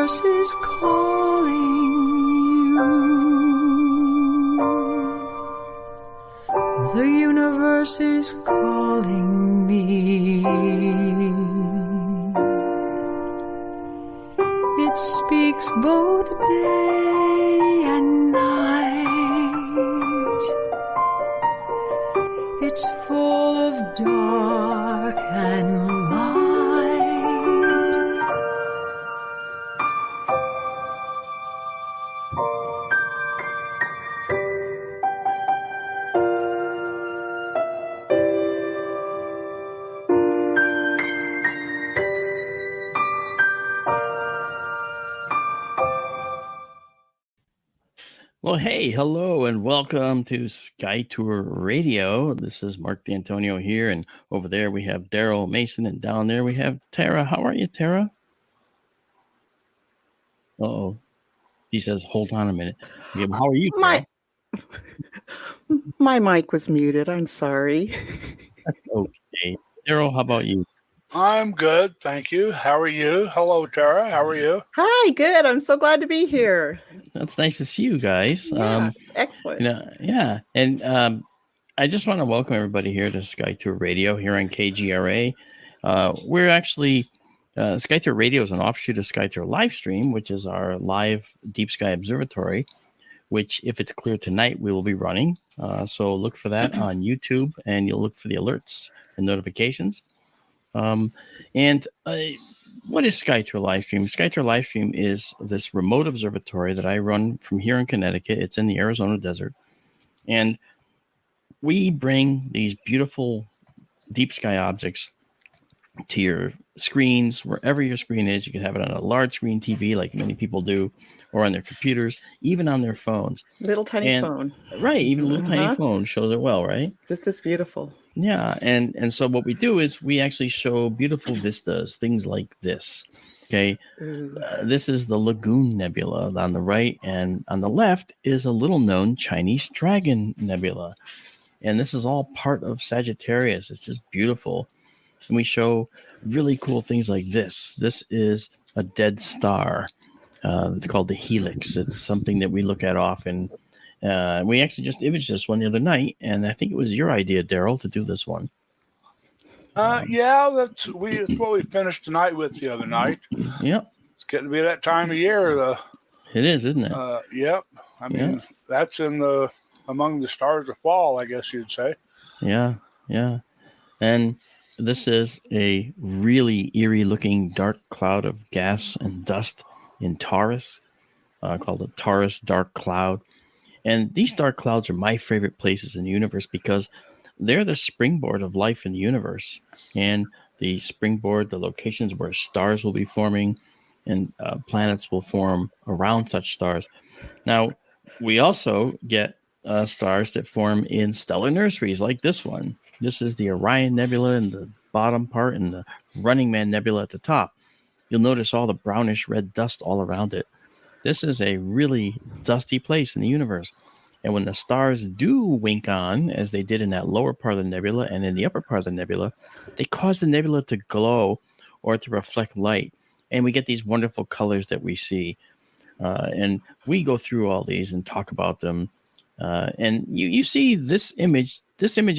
universe is calling you. The universe is calling me. It speaks both day and night. It's full of dark and light. Well, hey, hello, and welcome to Sky Tour Radio. This is Mark D'Antonio here, and over there we have Daryl Mason, and down there we have Tara. How are you, Tara? Uh-oh. He says, hold on a minute. Yeah, how are you, Tara? My mic was muted. I'm sorry. Okay. Daryl, how about you? I'm good, thank you. How are you? Hello, Tara. How are you? Hi, good. I'm so glad to be here. That's nice to see you guys. Yeah, excellent. Yeah. And I just want to welcome everybody here to Sky Tour Radio here on KGRA. We're actually, Sky Tour Radio is an offshoot of Sky Tour Livestream, which is our live Deep Sky Observatory, which, if it's clear tonight, we will be running. So look for that on YouTube, and you'll look for the alerts and notifications. What is Sky Tour Livestream? Sky Tour Livestream is this remote observatory that I run from here in Connecticut. It's in the Arizona desert. And we bring these beautiful deep sky objects to your screens, wherever your screen is. You can have it on a large screen TV like many people do, or on their computers, even on their phones. Little tiny phone. Right, even a little tiny phone shows it well, right? Just as beautiful. Yeah, and so what we do is we actually show beautiful vistas, things like this. Okay, this is the Lagoon Nebula on the right, and on the left is a little-known Chinese Dragon Nebula, and this is all part of Sagittarius. It's just beautiful, and we show really cool things like this. This is a dead star. It's called the Helix. It's something that we look at often. We actually just imaged this one the other night, and I think it was your idea, Daryl, to do this one. Yeah, that's what we finished tonight with the other night. Yep. It's getting to be that time of year. It is, isn't it? Yep. I mean, that's among the stars of fall, I guess you'd say. Yeah. And this is a really eerie-looking dark cloud of gas and dust in Taurus, called the Taurus Dark Cloud. And these dark clouds are my favorite places in the universe because they're the springboard of life in the universe. And the springboard, the locations where stars will be forming and planets will form around such stars. Now, we also get stars that form in stellar nurseries like this one. This is the Orion Nebula in the bottom part and the Running Man Nebula at the top. You'll notice all the brownish red dust all around it. This is a really dusty place in the universe. And when the stars do wink on, as they did in that lower part of the nebula and in the upper part of the nebula, they cause the nebula to glow or to reflect light. And we get these wonderful colors that we see. And we go through all these and talk about them. And you see this image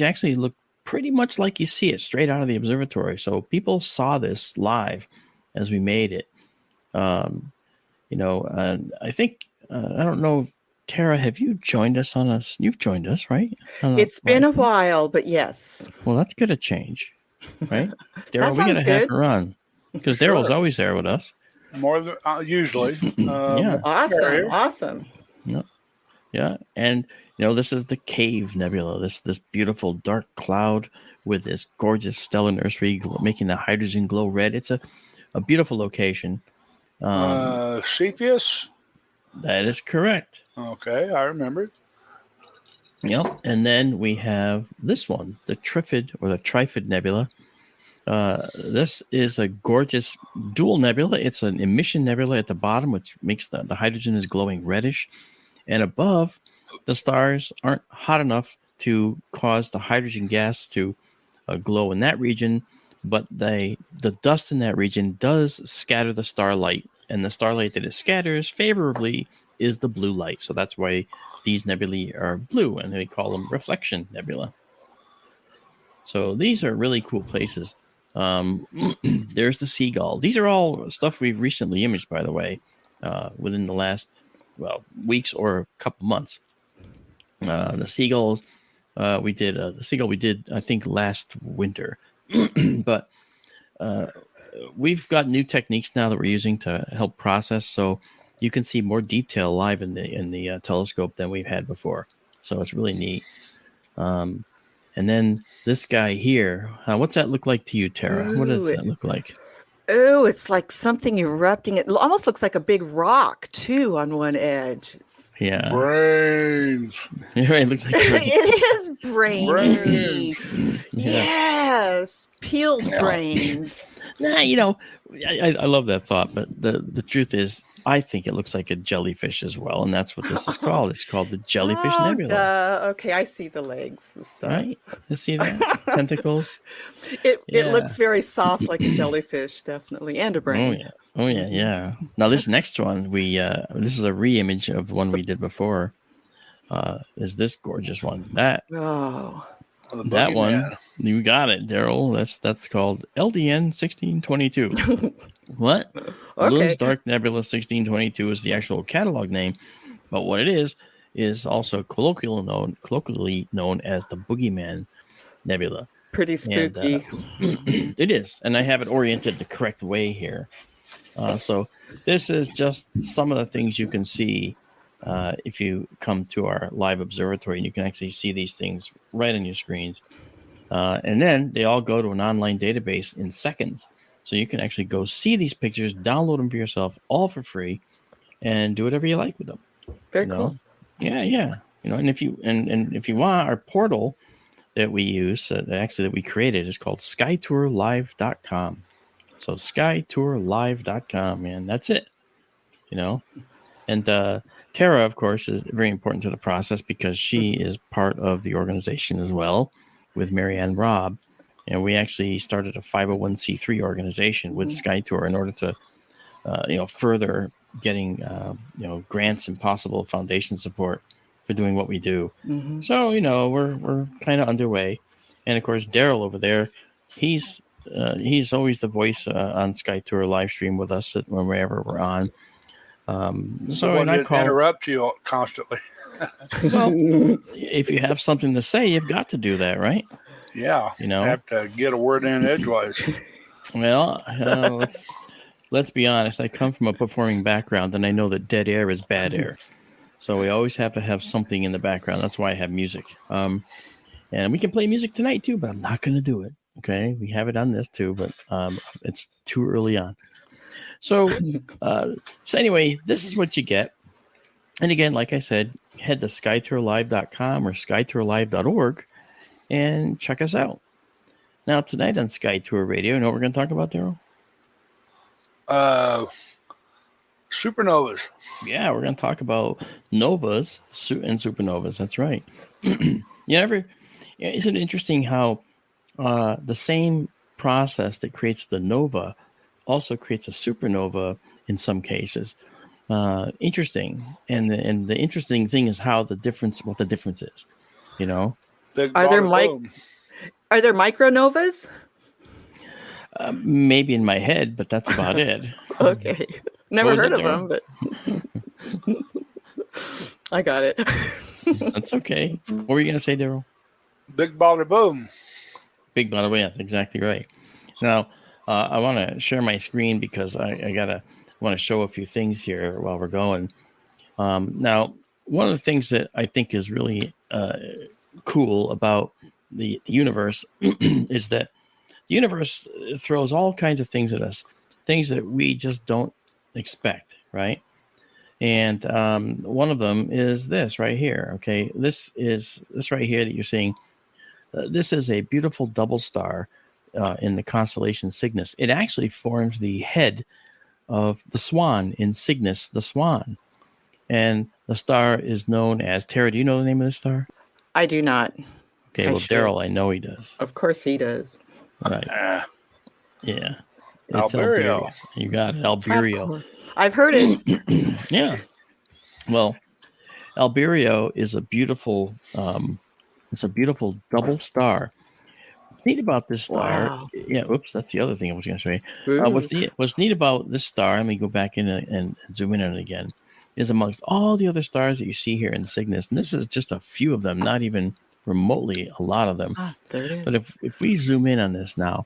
actually looked pretty much like you see it straight out of the observatory. So people saw this live as we made it. I think, I don't know, Tara, have you joined us on us? You've joined us, right? It's been a while, but yes. Well, that's going to change, right? Daryl, we got to have to run because Daryl's always there with us. More than usually. Yeah. Awesome. Yeah. And, this is the Cave Nebula, this beautiful dark cloud with this gorgeous stellar nursery making the hydrogen glow red. It's a beautiful location. Cepheus? That is correct. Okay, I remember. Yep. And then we have this one, the Trifid or the Trifid Nebula. This is a gorgeous dual nebula. It's an emission nebula at the bottom, which makes the hydrogen is glowing reddish. And above, the stars aren't hot enough to cause the hydrogen gas to glow in that region, but the dust in that region does scatter the starlight and the starlight that it scatters favorably is the blue light. So that's why these nebulae are blue, and they call them reflection nebula. So these are really cool places. There's the Seagull. These are all stuff we've recently imaged, by the way, within the last weeks or a couple months. The Seagulls, we did the Seagull. We did, I think, last winter, but we've got new techniques now that we're using to help process, so you can see more detail live in the telescope than we've had before. So it's really neat. And then this guy here, what's that look like to you, Tara? Ooh, what does that look like? Oh, it's like something erupting. It almost looks like a big rock, too, on one edge. Yeah. Brains. It looks like It is brainy. Brains. Yes. Peeled brains. Nah, I love that thought, but the truth is, I think it looks like a jellyfish as well, and that's what this is called. It's called the Jellyfish Nebula. Duh. Okay, I see the legs and stuff. Right? You see that? Tentacles? It looks very soft, like a jellyfish, definitely, and a brain. Oh yeah. Now this next one, this is a re-image of one we did before. Is this gorgeous one? That one, you got it, Daryl. That's called LDN 1622. What? Okay. Lund's Dark Nebula 1622 is the actual catalog name, but what it is also colloquially known as the Boogeyman Nebula. Pretty spooky. And, it is, and I have it oriented the correct way here. So this is just some of the things you can see if you come to our live observatory, and you can actually see these things right on your screens. And then they all go to an online database in seconds. So you can actually go see these pictures, download them for yourself, all for free, and do whatever you like with them. Very cool. Yeah. And if you want, our portal that we use, that we created, is called skytourlive.com. So skytourlive.com, man, that's it. And Tara, of course, is very important to the process because she is part of the organization as well with Marianne Robb. And we actually started a 501c3 organization with SkyTour in order to, further getting, grants and possible foundation support for doing what we do. Mm-hmm. So, we're kind of underway. And of course, Daryl over there, he's always the voice on SkyTour live stream with us whenever we're on. So I interrupt you constantly. Well, if you have something to say, you've got to do that, right? Yeah, have to get a word in edgewise. Well, let's be honest. I come from a performing background, and I know that dead air is bad air. So we always have to have something in the background. That's why I have music. And we can play music tonight too, but I'm not going to do it. Okay, we have it on this too, but it's too early on. So anyway, this is what you get. And again, like I said, head to skytourlive.com or skytourlive.org and check us out. Now, tonight on Sky Tour Radio, you know what we're going to talk about, Daryl? Supernovas. Yeah, we're going to talk about novas and supernovas. That's right. Isn't it interesting how the same process that creates the nova also creates a supernova in some cases? Interesting. And the interesting thing is what the difference is, Are there micronovas? Maybe in my head, but that's about it. Okay. Never heard of them, but I got it. That's okay. What were you going to say, Daryl? Big bada boom. Big bada boom. That's exactly right. Now, I want to share my screen because I want to show a few things here while we're going. Now, one of the things that I think is really cool about the universe is that the universe throws all kinds of things at us, things that we just don't expect, right? And one of them is this right here. Okay, this right here that you're seeing. This is a beautiful double star in the constellation Cygnus. It actually forms the head of the swan in Cygnus, the swan. And the star is known as, Tara, do you know the name of this star? I do not. Okay, well, Daryl, I know he does. Of course he does. Right. Yeah. It's Albireo. You got it, Albireo. I've heard it. Yeah. Well, Albireo is a beautiful double star. What's neat about this star? Wow. Yeah. Oops, that's the other thing I was going to show you. Ooh. What's neat about this star? Let me go back in and zoom in on it again. Is amongst all the other stars that you see here in Cygnus, and this is just a few of them, not even remotely a lot of them. Ah, there it is. But if we zoom in on this now,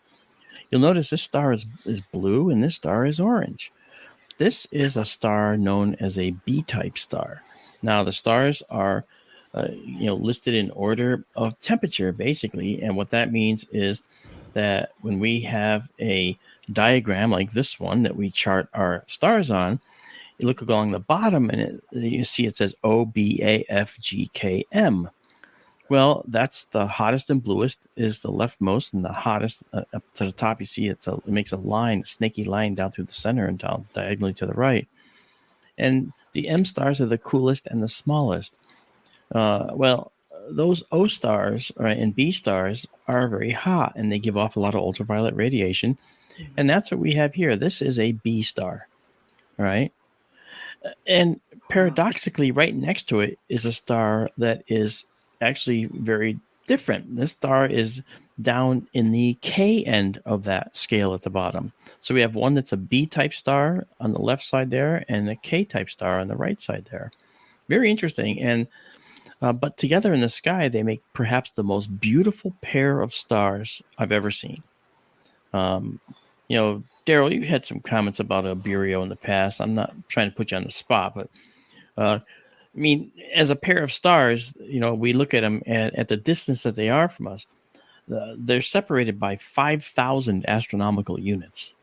you'll notice this star is blue and this star is orange. This is a star known as a B-type star. Now the stars are listed in order of temperature, basically, and what that means is that when we have a diagram like this one that we chart our stars on, you look along the bottom and you see it says OBAFGKM. Well, that's the hottest and bluest is the leftmost, and the hottest up to the top. You see it makes a snaky line down through the center and down diagonally to the right. And the M stars are the coolest and the smallest. Those O stars, right, and B stars are very hot, and they give off a lot of ultraviolet radiation, and that's what we have here. This is a B star, right? And paradoxically, right next to it is a star that is actually very different. This star is down in the K end of that scale at the bottom. So we have one that's a B-type star on the left side there and a K-type star on the right side there. Very interesting. And but together in the sky, they make perhaps the most beautiful pair of stars I've ever seen. Daryl, you had some comments about Albireo in the past. I'm not trying to put you on the spot, but as a pair of stars, we look at them at the distance that they are from us. They're separated by 5,000 astronomical units.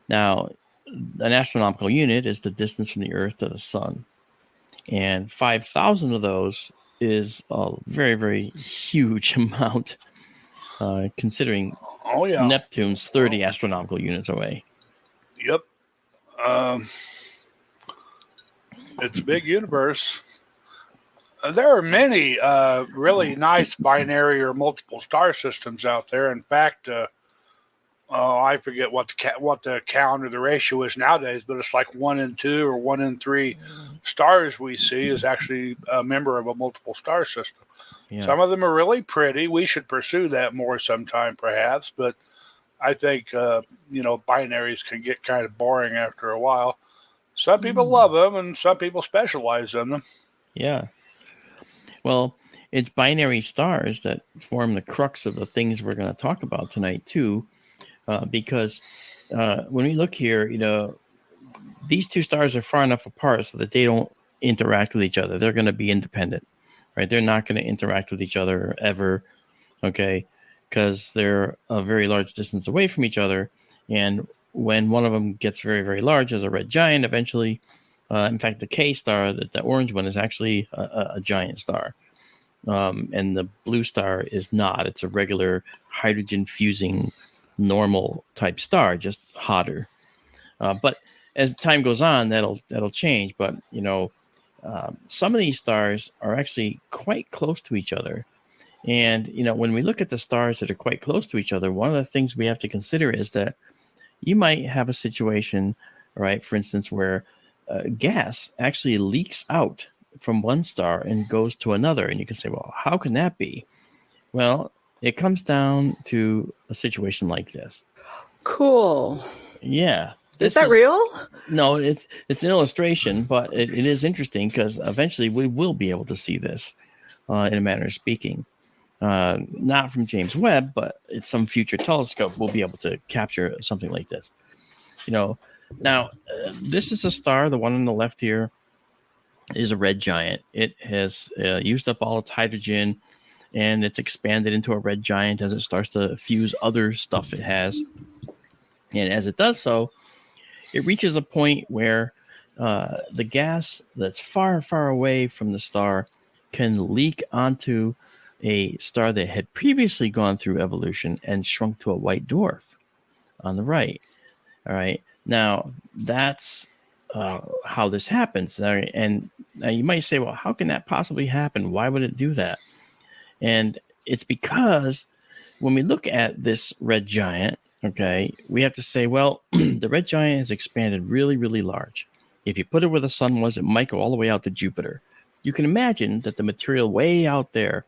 Now, an astronomical unit is the distance from the Earth to the Sun. And 5,000 of those is a very, very huge amount, considering Neptune's 30 astronomical units away. Yep. It's a big universe. There are many really nice binary or multiple star systems out there. In fact, I forget what the count or the ratio is nowadays, but it's like 1 in 2 or 1 in 3 stars we see is actually a member of a multiple star system. Yeah. Some of them are really pretty. We should pursue that more sometime, perhaps. But I think binaries can get kind of boring after a while. Some people love them, and some people specialize in them. Yeah. Well, it's binary stars that form the crux of the things we're going to talk about tonight, too, because when we look here, these two stars are far enough apart so that they don't interact with each other. They're going to be independent, right? They're not going to interact with each other ever, okay, because they're a very large distance away from each other. And when one of them gets very, very large as a red giant, eventually, in fact, the K star, the orange one, is actually a giant star. And the blue star is not. It's a regular hydrogen fusing normal type star, just hotter. But as time goes on, that'll change. But, some of these stars are actually quite close to each other. And, when we look at the stars that are quite close to each other, one of the things we have to consider is that you might have a situation, right, for instance, where gas actually leaks out from one star and goes to another. And you can say, well, how can that be? Well, it comes down to a situation like this. Cool. Yeah. Is that real? No, it's an illustration, but it is interesting because eventually we will be able to see this in a manner of speaking. Not from James Webb, but at some future telescope, we'll be able to capture something like this. Now, this is a star. The one on the left here is a red giant. It has used up all its hydrogen, and it's expanded into a red giant as it starts to fuse other stuff it has. And as it does so, it reaches a point where the gas that's far, far away from the star can leak onto a star that had previously gone through evolution and shrunk to a white dwarf on the right. All right. Now, that's how this happens. And now you might say, well, how can that possibly happen? Why would it do that? And it's because when we look at this red giant, okay, we have to say, well, the red giant has expanded really, really large. If you put it where the sun was, it might go all the way out to Jupiter. You can imagine that the material way out there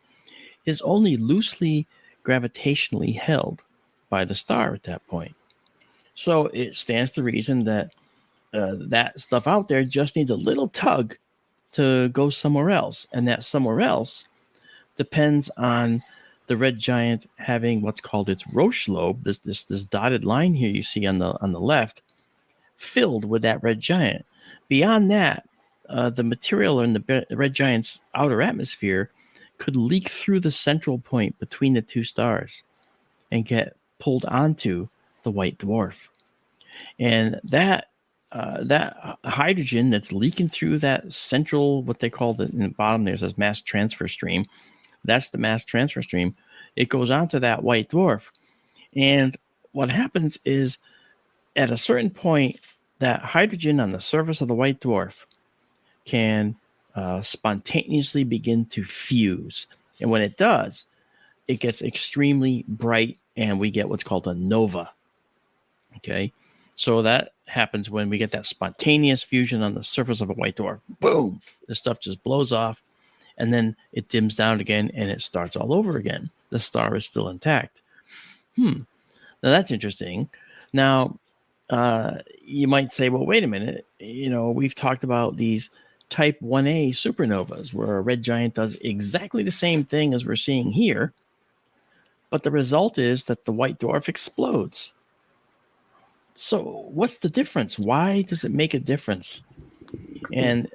is only loosely gravitationally held by the star at that point. So it stands to reason that that stuff out there just needs a little tug to go somewhere else. And that somewhere else depends on the red giant having what's called its Roche lobe, this dotted line here you see on the left, filled with that red giant. Beyond that, the material in the red giant's outer atmosphere could leak through the central point between the two stars and get pulled onto the white dwarf. And that hydrogen that's leaking through that central, what they call in the bottom there's this mass transfer stream. That's the mass transfer stream. It goes onto that white dwarf. And what happens is at a certain point, that hydrogen on the surface of the white dwarf can spontaneously begin to fuse. And when it does, it gets extremely bright and we get what's called a nova. Okay. So that happens when we get that spontaneous fusion on the surface of a white dwarf. Boom! This stuff just blows off, and then it dims down again, and it starts all over again. The star is still intact. Now that's interesting. Now, you might say, well, wait a minute. We've talked about these type 1A supernovas where a red giant does exactly the same thing as we're seeing here, but the result is that the white dwarf explodes. So what's the difference? Why does it make a difference? And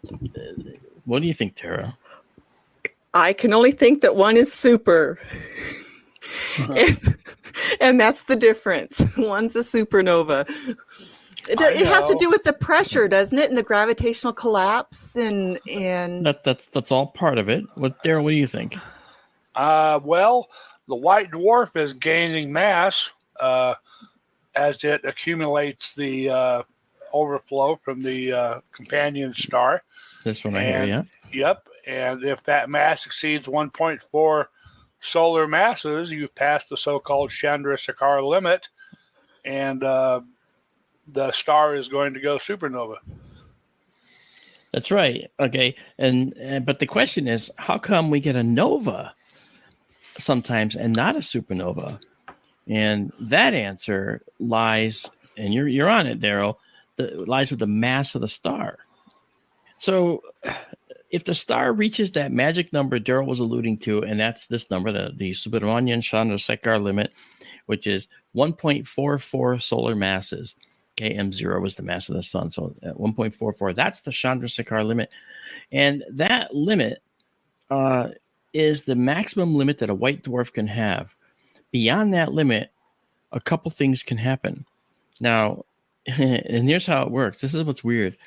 what do you think, Tara? I can only think that one is super. And that's the difference. One's a supernova. It has to do with the pressure, doesn't it? And the gravitational collapse and that's all part of it. Daryl, what do you think? Well, the white dwarf is gaining mass as it accumulates the overflow from the companion star. This one right here, yeah. Yep. And if that mass exceeds 1.4 solar masses, you've passed the so-called Chandrasekhar limit, and the star is going to go supernova. That's right. Okay. But the question is, how come we get a nova sometimes and not a supernova? And that answer lies, and you're on it, Daryl, lies with the mass of the star. So if the star reaches that magic number Daryl was alluding to, and that's this number, the Subrahmanyan Chandrasekhar limit, which is 1.44 solar masses. Okay, M0 was the mass of the sun. So at 1.44, that's the Chandrasekhar limit. And that limit is the maximum limit that a white dwarf can have. Beyond that limit, a couple things can happen. Now, and here's how it works. This is what's weird.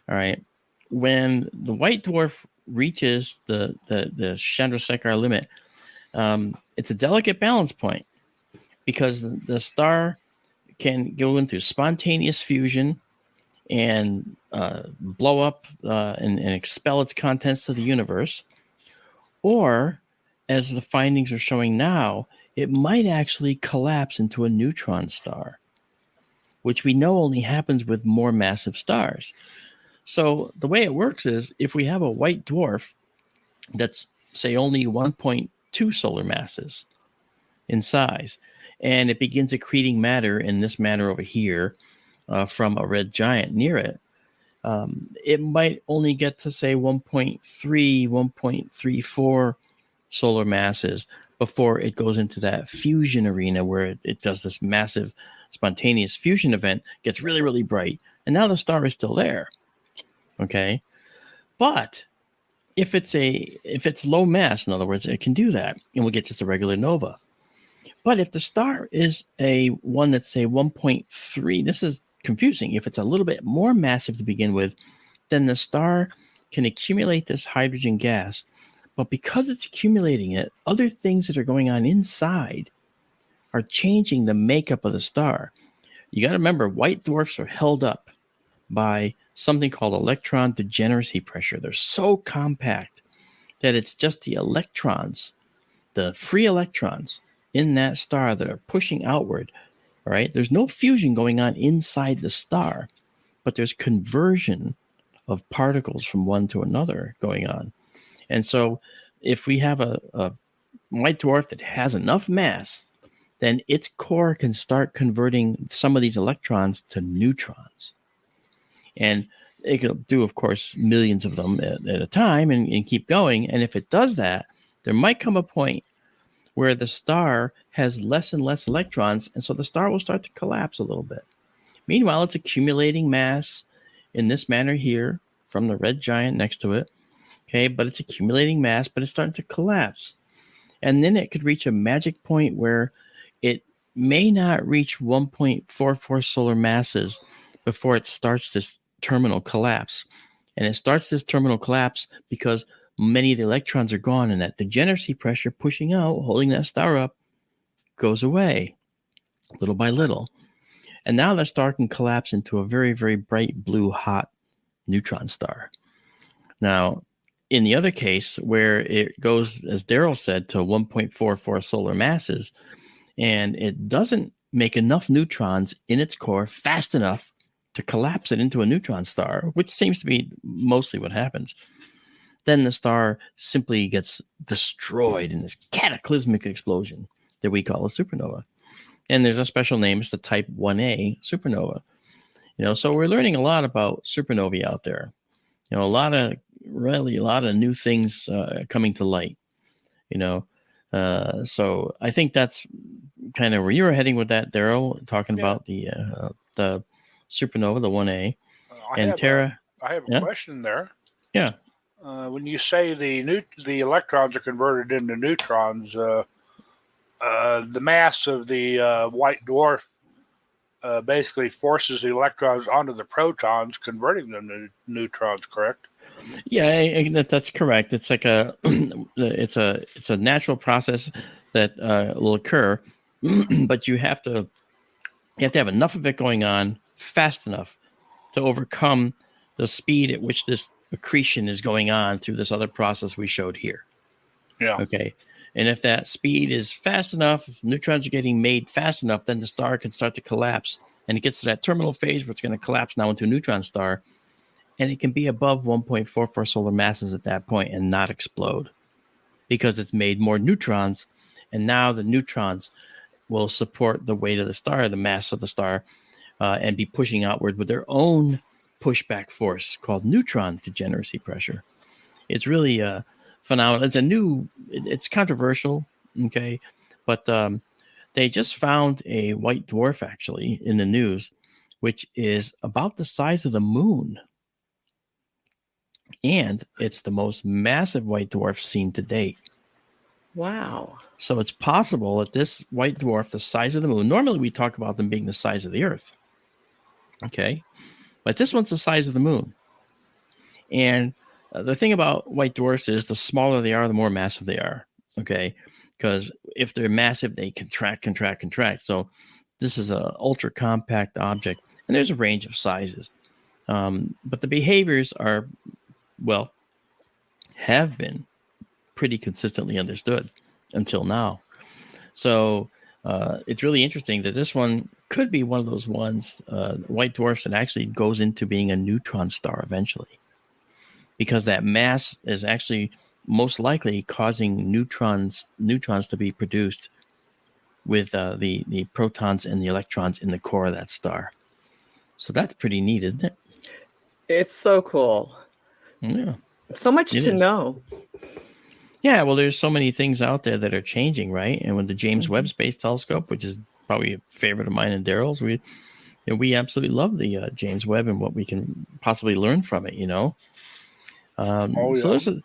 All right. When the white dwarf reaches the Chandrasekhar limit, it's a delicate balance point because the star can go into spontaneous fusion and blow up and expel its contents to the universe. Or, as the findings are showing now, it might actually collapse into a neutron star, which we know only happens with more massive stars. So the way it works is if we have a white dwarf that's, say, only 1.2 solar masses in size, and it begins accreting matter in this manner over here from a red giant near it, it might only get to, say, 1.3, 1.34 solar masses before it goes into that fusion arena where it does this massive spontaneous fusion event, gets really, really bright, and now the star is still there. Okay, but if it's low mass, in other words, it can do that, and we'll get just a regular nova. But if the star is a one that's, say, 1.3, this is confusing. If it's a little bit more massive to begin with, then the star can accumulate this hydrogen gas. But because it's accumulating it, other things that are going on inside are changing the makeup of the star. You got to remember, white dwarfs are held up by something called electron degeneracy pressure. They're so compact that it's just the electrons, the free electrons in that star that are pushing outward All right. There's no fusion going on inside the star, but there's conversion of particles from one to another going on. And so if we have a white dwarf that has enough mass, then its core can start converting some of these electrons to neutrons. And it can do, of course, millions of them at a time and keep going. And if it does that, there might come a point where the star has less and less electrons, and so the star will start to collapse a little bit. Meanwhile, it's accumulating mass in this manner here from the red giant next to it. Okay, but it's accumulating mass, but it's starting to collapse. And then it could reach a magic point where it may not reach 1.44 solar masses before it starts this terminal collapse. And it starts this terminal collapse because many of the electrons are gone, and that degeneracy pressure pushing out, holding that star up, goes away little by little. And now that star can collapse into a very, very bright blue hot neutron star. Now, in the other case, where it goes, as Daryl said, to 1.44 solar masses, and it doesn't make enough neutrons in its core fast enough to collapse it into a neutron star, which seems to be mostly what happens, then the star simply gets destroyed in this cataclysmic explosion that we call a supernova. And there's a special name, it's the type 1A supernova. So we're learning a lot about supernovae out there. A lot of new things coming to light. So I think that's kind of where you were heading with that, Daryl, talking about the supernova, the 1A. And Tara, I have a question there. Yeah. When you say the electrons are converted into neutrons, the mass of the white dwarf basically forces the electrons onto the protons, converting them to neutrons. Correct? Yeah, that's correct. It's like it's a natural process that will occur, but you have to have enough of it going on fast enough to overcome the speed at which this accretion is going on through this other process we showed here. Yeah. Okay. And if that speed is fast enough, if neutrons are getting made fast enough, then the star can start to collapse. And it gets to that terminal phase where it's going to collapse now into a neutron star. And it can be above 1.44 solar masses at that point and not explode because it's made more neutrons. And now the neutrons will support the weight of the star, the mass of the star, and be pushing outward with their own pushback force called neutron degeneracy pressure. It's really phenomenal. It's controversial, okay? But they just found a white dwarf, actually, in the news, which is about the size of the moon. And it's the most massive white dwarf seen to date. Wow. So it's possible that this white dwarf, the size of the moon, normally we talk about them being the size of the Earth. Okay? But this one's the size of the moon. And the thing about white dwarfs is the smaller they are, the more massive they are. Okay? Because if they're massive, they contract. So this is an ultra compact object. And there's a range of sizes. But the behaviors are, have been pretty consistently understood until now. So it's really interesting that this one could be one of those ones, white dwarfs, that actually goes into being a neutron star eventually. Because that mass is actually most likely causing neutrons to be produced with the protons and the electrons in the core of that star. So that's pretty neat, isn't it? It's so cool. Yeah. So much to know. Yeah, well, there's so many things out there that are changing, right? And with the James Webb Space Telescope, which is probably a favorite of mine and Daryl's, we absolutely love the James Webb and what we can possibly learn from it, So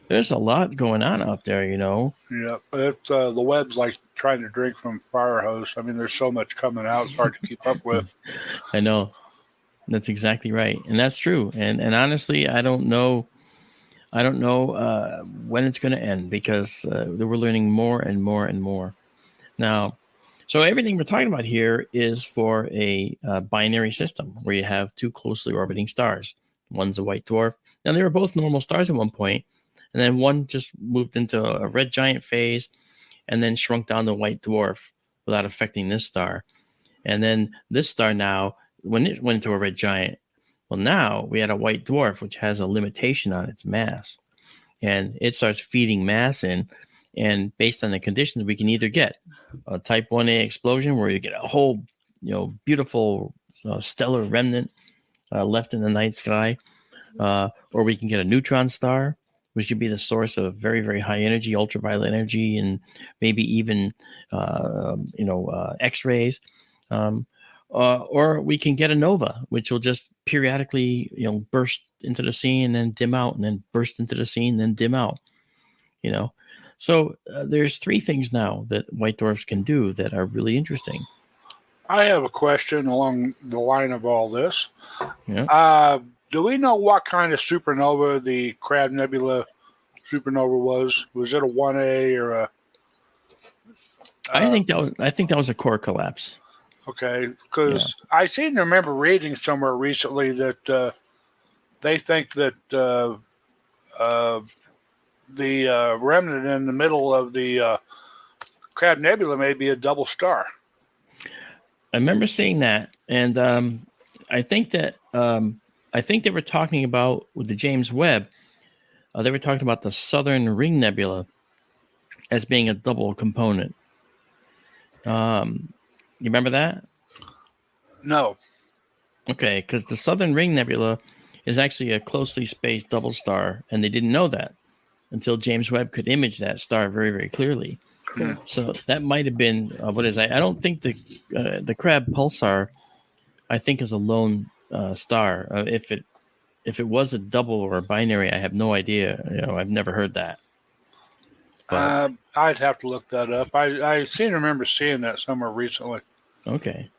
there's a lot going on out there, Yeah, it's the Webb's like trying to drink from a fire hose. I mean, there's so much coming out; it's hard to keep up with. I know, that's exactly right, and that's true. And honestly, I don't know when it's going to end because we're learning more and more and more. Now, so everything we're talking about here is for a binary system where you have two closely orbiting stars. One's a white dwarf. Now, they were both normal stars at one point, and then one just moved into a red giant phase and then shrunk down to white dwarf without affecting this star. And then this star now, when it went into a red giant, well, now we had a white dwarf, which has a limitation on its mass. And it starts feeding mass in. And based on the conditions, we can either get a type 1A explosion where you get a whole, beautiful stellar remnant left in the night sky, or we can get a neutron star, which could be the source of very, very high energy, ultraviolet energy, and maybe even, X-rays. Or we can get a nova, which will just periodically, burst into the scene and then dim out, and then burst into the scene and then dim out. So there's three things now that white dwarfs can do that are really interesting. I have a question along the line of all this. Yeah. Do we know what kind of supernova the Crab Nebula supernova was? Was it a 1A or a? I think that was a core collapse. Okay, because I seem to remember reading somewhere recently that they think that the remnant in the middle of the Crab Nebula may be a double star. I remember seeing that, and I think they were talking about with the James Webb. They were talking about the Southern Ring Nebula as being a double component. You remember that? No. Okay, because the Southern Ring Nebula is actually a closely spaced double star, and they didn't know that until James Webb could image that star very, very clearly. Cool. So that might have been I don't think the Crab pulsar, I think, is a lone star. If it was a double or a binary, I have no idea. I've never heard that. I'd have to look that up. I seem to remember seeing that somewhere recently. Okay.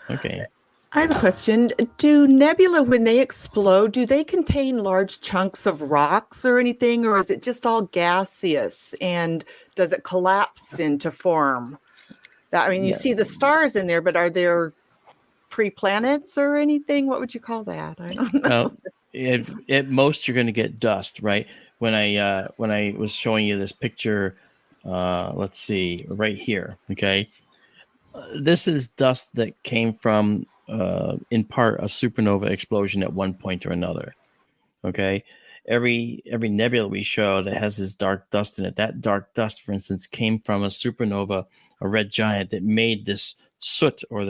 I have a question. Do nebula, when they explode, do they contain large chunks of rocks or anything, or is it just all gaseous? And does it collapse into form? You see the stars in there, but are there pre-planets or anything? What would you call that? I don't know. Well, at most, you're going to get dust, right? When I was showing you this picture, let's see, right here, okay? This is dust that came from, in part, a supernova explosion at one point or another, okay? Every nebula we show that has this dark dust in it, that dark dust, for instance, came from a supernova, a red giant, that made this soot or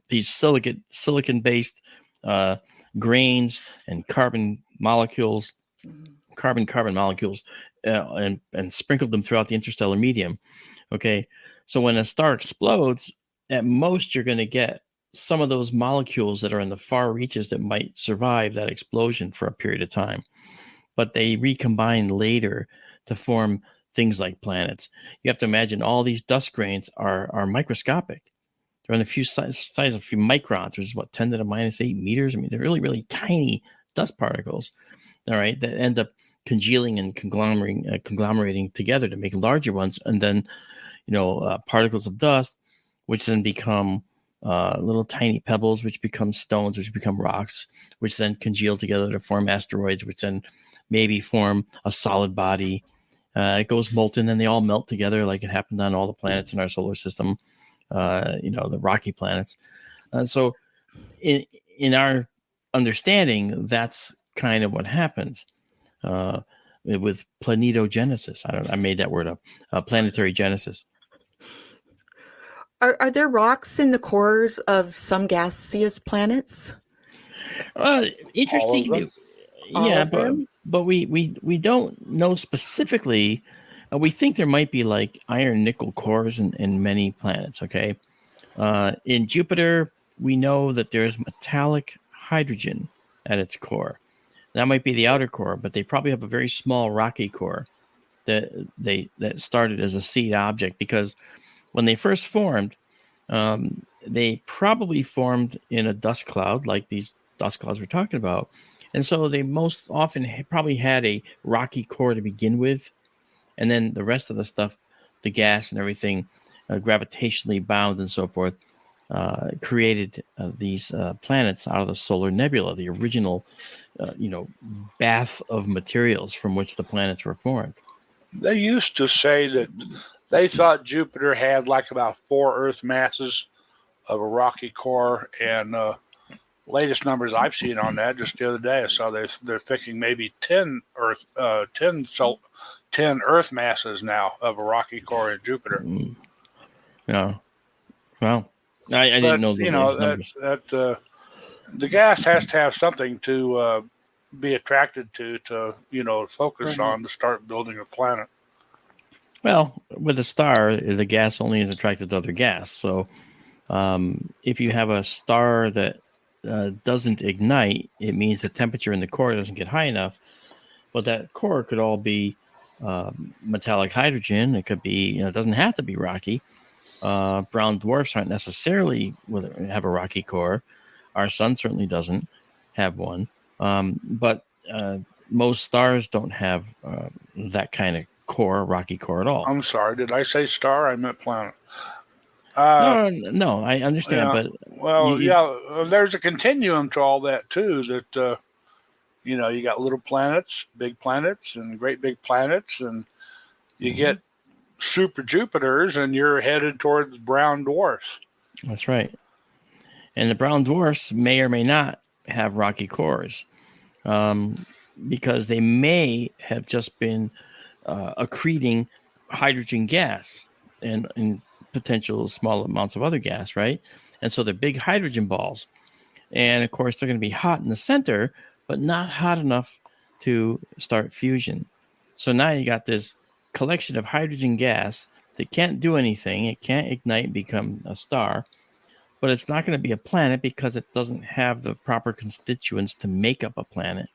these silicon-based grains and carbon molecules, and sprinkled them throughout the interstellar medium. Okay, so when a star explodes, at most you're going to get some of those molecules that are in the far reaches that might survive that explosion for a period of time, but they recombine later to form things like planets. You have to imagine all these dust grains are microscopic. They're in a few size of a few microns, which is 10 to the minus 8 meters. I mean, they're really, really tiny dust particles, all right, that end up congealing and conglomerating together to make larger ones. And then, particles of dust, which then become little tiny pebbles, which become stones, which become rocks, which then congeal together to form asteroids, which then maybe form a solid body. It goes molten, and they all melt together like it happened on all the planets in our solar system, the rocky planets. So in our understanding, that's kind of what happens with planetogenesis. I made that word up, planetary genesis. Are there rocks in the cores of some gaseous planets? Interesting. Yeah, but we don't know specifically. We think there might be like iron nickel cores in many planets. Okay, in Jupiter, we know that there's metallic hydrogen at its core. That might be the outer core, but they probably have a very small rocky core that started as a seed object, because when they first formed, they probably formed in a dust cloud like these dust clouds we're talking about. And so they most often probably had a rocky core to begin with. And then the rest of the stuff, the gas and everything, gravitationally bound and so forth, created these planets out of the solar nebula, the original, bath of materials from which the planets were formed. They used to say that they thought Jupiter had like about 4 Earth masses of a rocky core, and latest numbers I've seen on that just the other day, I saw they're thinking maybe 10 Earth masses now of a rocky core in Jupiter. Yeah. Well, I didn't know the latest numbers. The gas has to have something to be attracted to focus on to start building a planet. Well, with a star, the gas only is attracted to other gas. So if you have a star that doesn't ignite, it means the temperature in the core doesn't get high enough. But that core could all be metallic hydrogen. It could be, it doesn't have to be rocky. Brown dwarfs aren't necessarily have a rocky core. Our sun certainly doesn't have one. But most stars don't have that kind of core, rocky core at all. I'm sorry, did I say star? I meant planet. No, I understand, but there's a continuum to all that too. That you got little planets, big planets, and great big planets, and you get super Jupiters, and you're headed towards brown dwarfs. That's right. And the brown dwarfs may or may not have rocky cores, because they may have just been accreting hydrogen gas and potential small amounts of other gas, right? And so they're big hydrogen balls. And of course, they're going to be hot in the center, but not hot enough to start fusion. So now you got this collection of hydrogen gas that can't do anything. It can't ignite and become a star, but it's not going to be a planet because it doesn't have the proper constituents to make up a planet.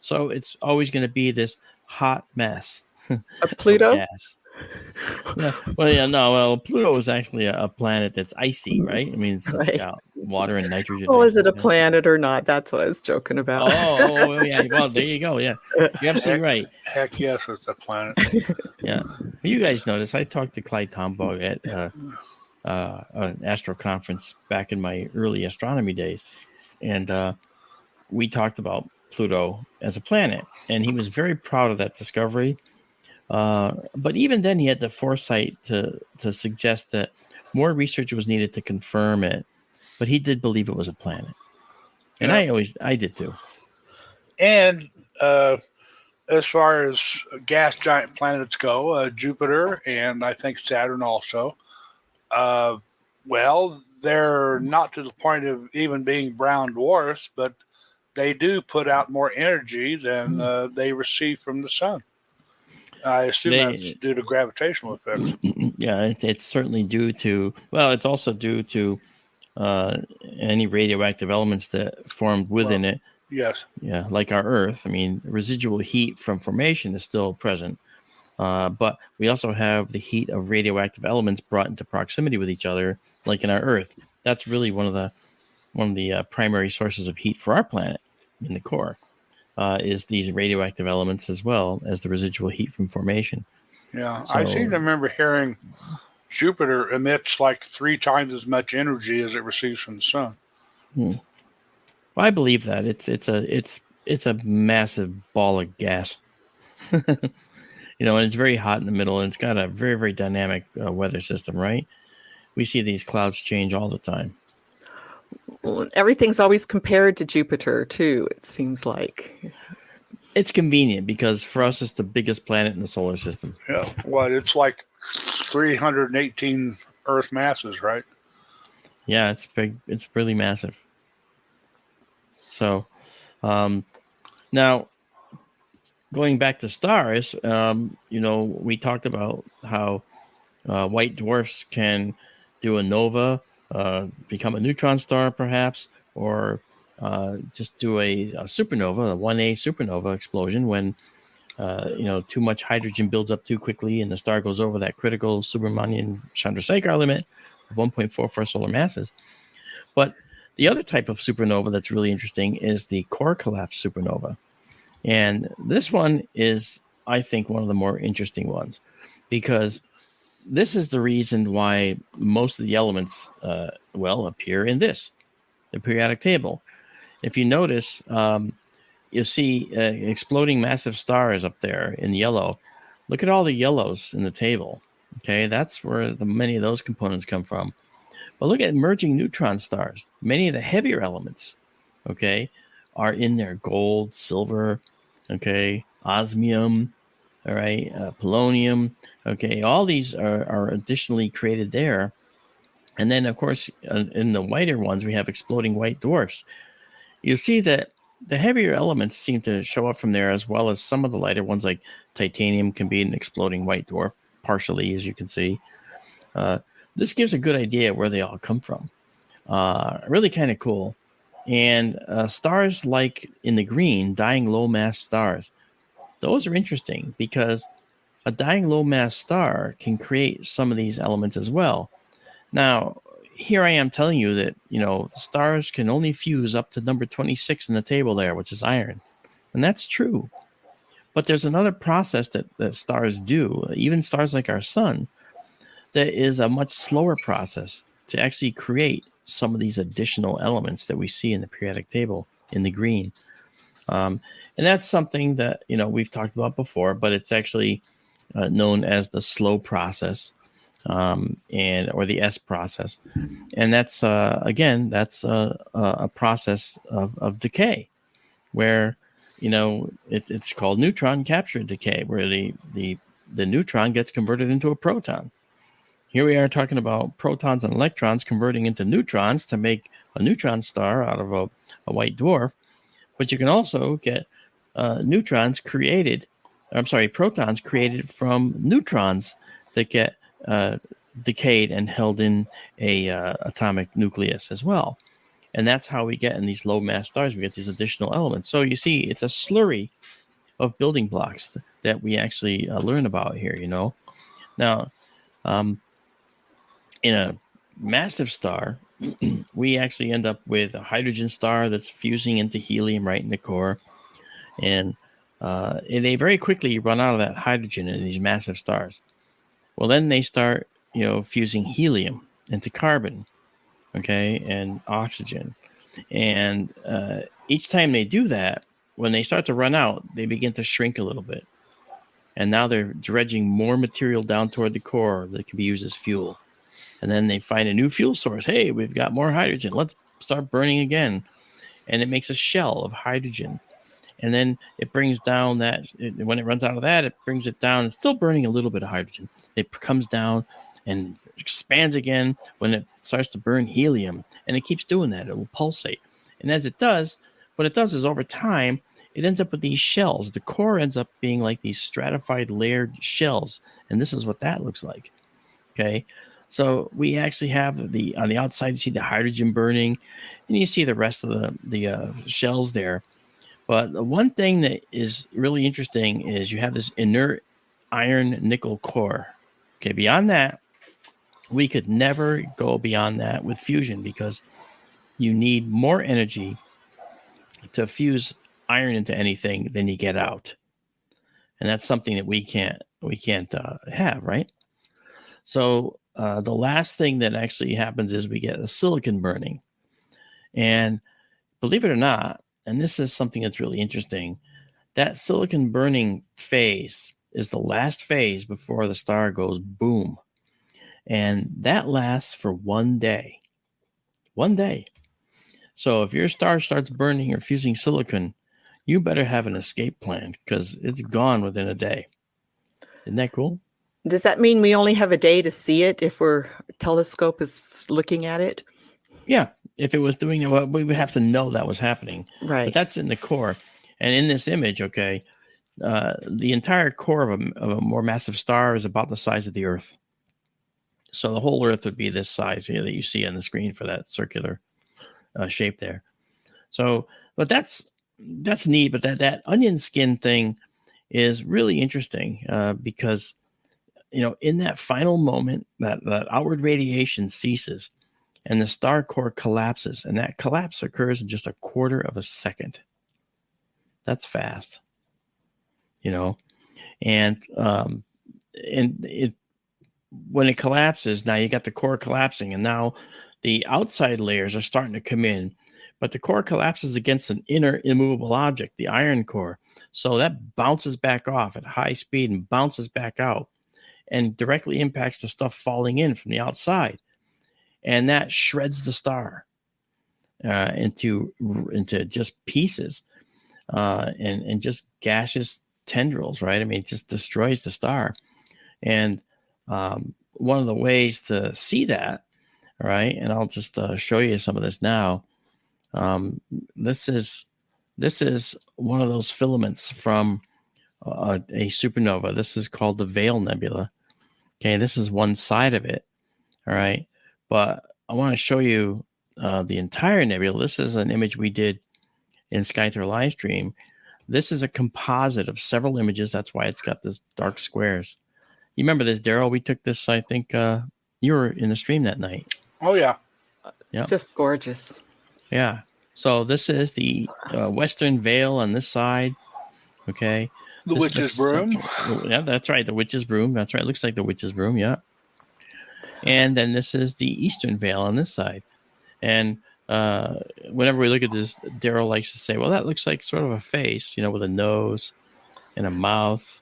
So it's always going to be this hot mess. Pluto? Gas. Yeah. Well, Pluto is actually a planet that's icy, right? I mean, it's got water and nitrogen. Well, is it a planet or not? That's what I was joking about. Yeah. Well, there you go. Yeah, you're absolutely right. Heck yes, it's a planet. Yeah. You guys notice I talked to Clyde Tombaugh at an astro conference back in my early astronomy days, and we talked about Pluto as a planet, and he was very proud of that discovery. But even then, he had the foresight to suggest that more research was needed to confirm it. But he did believe it was a planet, and I did too. And as far as gas giant planets go, Jupiter and I think Saturn also, they're not to the point of even being brown dwarfs, but they do put out more energy than they receive from the sun. I assume that's due to gravitational effects. Yeah, it's certainly due to, it's also due to any radioactive elements that formed within it. Yes. Yeah, like our Earth. I mean, residual heat from formation is still present. But we also have the heat of radioactive elements brought into proximity with each other, like in our Earth. That's really one of the primary sources of heat for our planet in the core. Is these radioactive elements as well as the residual heat from formation. Yeah, I seem to remember hearing Jupiter emits like 3 times as much energy as it receives from the sun. Well, I believe that it's a massive ball of gas, and it's very hot in the middle, and it's got a very, very dynamic weather system. Right? We see these clouds change all the time. Well, everything's always compared to Jupiter, too, it seems like. It's convenient because for us, it's the biggest planet in the solar system. Yeah, it's like 318 Earth masses, right? Yeah, it's big. It's really massive. So, now, going back to stars, we talked about how white dwarfs can do a nova, become a neutron star, perhaps, or just do a supernova, a 1A supernova explosion when too much hydrogen builds up too quickly and the star goes over that critical Subrahmanyan-Chandrasekhar limit of 1.44 solar masses. But the other type of supernova that's really interesting is the core collapse supernova, and this one is, I think, one of the more interesting ones because this is the reason why most of the elements, appear in the periodic table. If you notice, you'll see exploding massive stars up there in yellow. Look at all the yellows in the table. Okay, that's where many of those components come from. But look at merging neutron stars. Many of the heavier elements, okay, are in there: gold, silver, okay, osmium, all right, polonium, okay. All these are additionally created there. And then, of course, in the whiter ones, we have exploding white dwarfs. You see that the heavier elements seem to show up from there, as well as some of the lighter ones, like titanium can be an exploding white dwarf, partially, as you can see. This gives a good idea where they all come from. Really kind of cool. And stars like in the green, dying low mass stars, those are interesting because a dying low mass star can create some of these elements as well. Now, here I am telling you that, stars can only fuse up to number 26 in the table there, which is iron. And that's true. But there's another process that stars do, even stars like our sun, that is a much slower process to actually create some of these additional elements that we see in the periodic table in the green. And that's something that, we've talked about before, but it's actually known as the slow process. Or the S process, and that's that's a process of decay, where it's called neutron capture decay, where the neutron gets converted into a proton. Here we are talking about protons and electrons converting into neutrons to make a neutron star out of a white dwarf, but you can also get protons created from neutrons that get decayed and held in a atomic nucleus as well. And that's how we get in these low mass stars, we get these additional elements. So you see, it's a slurry of building blocks that we actually learn about here, Now, in a massive star, we actually end up with a hydrogen star that's fusing into helium right in the core. And they very quickly run out of that hydrogen in these massive stars. Well, then they start, fusing helium into carbon, okay, and oxygen. And each time they do that, when they start to run out, they begin to shrink a little bit. And now they're dredging more material down toward the core that can be used as fuel. And then they find a new fuel source. Hey, we've got more hydrogen. Let's start burning again. And it makes a shell of hydrogen. And then it brings down when it runs out of that, it brings it down. It's still burning a little bit of hydrogen. It comes down and expands again when it starts to burn helium. And it keeps doing that. It will pulsate. And as it does, what it does is over time, it ends up with these shells. The core ends up being like these stratified layered shells. And this is what that looks like. Okay. So we actually have on the outside, you see the hydrogen burning, and you see the rest of the shells there. But the one thing that is really interesting is you have this inert iron nickel core. Okay, beyond that, we could never go beyond that with fusion because you need more energy to fuse iron into anything than you get out. And that's something that we can't have, right? So the last thing that actually happens is we get a silicon burning. And believe it or not, and this is something that's really interesting, that silicon burning phase is the last phase before the star goes boom. And that lasts for 1 day. 1 day. So if your star starts burning or fusing silicon, you better have an escape plan because it's gone within a day. Isn't that cool? Does that mean we only have a day to see it if our telescope is looking at it? Yeah. If it was doing it, well, we would have to know that was happening. Right. But that's in the core. And in this image, okay, the entire core of a more massive star is about the size of the Earth. So the whole Earth would be this size here that you see on the screen for that circular shape there. So, but that's neat. But that onion skin thing is really interesting because, in that final moment, that outward radiation ceases and the star core collapses, and that collapse occurs in just a quarter of a second. That's fast, and when it collapses, now you got the core collapsing, and now the outside layers are starting to come in, but the core collapses against an inner immovable object, the iron core. So that bounces back off at high speed and bounces back out and directly impacts the stuff falling in from the outside. and that shreds the star into just pieces, and just gaseous tendrils, right? I mean, it just destroys the star. And one of the ways to see that, right? And I'll just show you some of this now. This is one of those filaments from a supernova. This is called the Veil Nebula. Okay, this is one side of it. All right, but I want to show you the entire nebula. This is an image we did in SkyTour Livestream. This is a composite of several images. That's why it's got this dark squares. You remember this, Daryl? We took this, I think you were in the stream that night. Oh, yeah. Yeah. Just gorgeous. Yeah. So this is the Western Veil on this side. Okay. The This is Witch's Broom. Yeah, that's right. The Witch's Broom. That's right. It looks like the Witch's Broom. Yeah. And then this is the Eastern Veil on this side. And whenever we look at this, Daryl likes to say, well, that looks like sort of a face, with a nose and a mouth.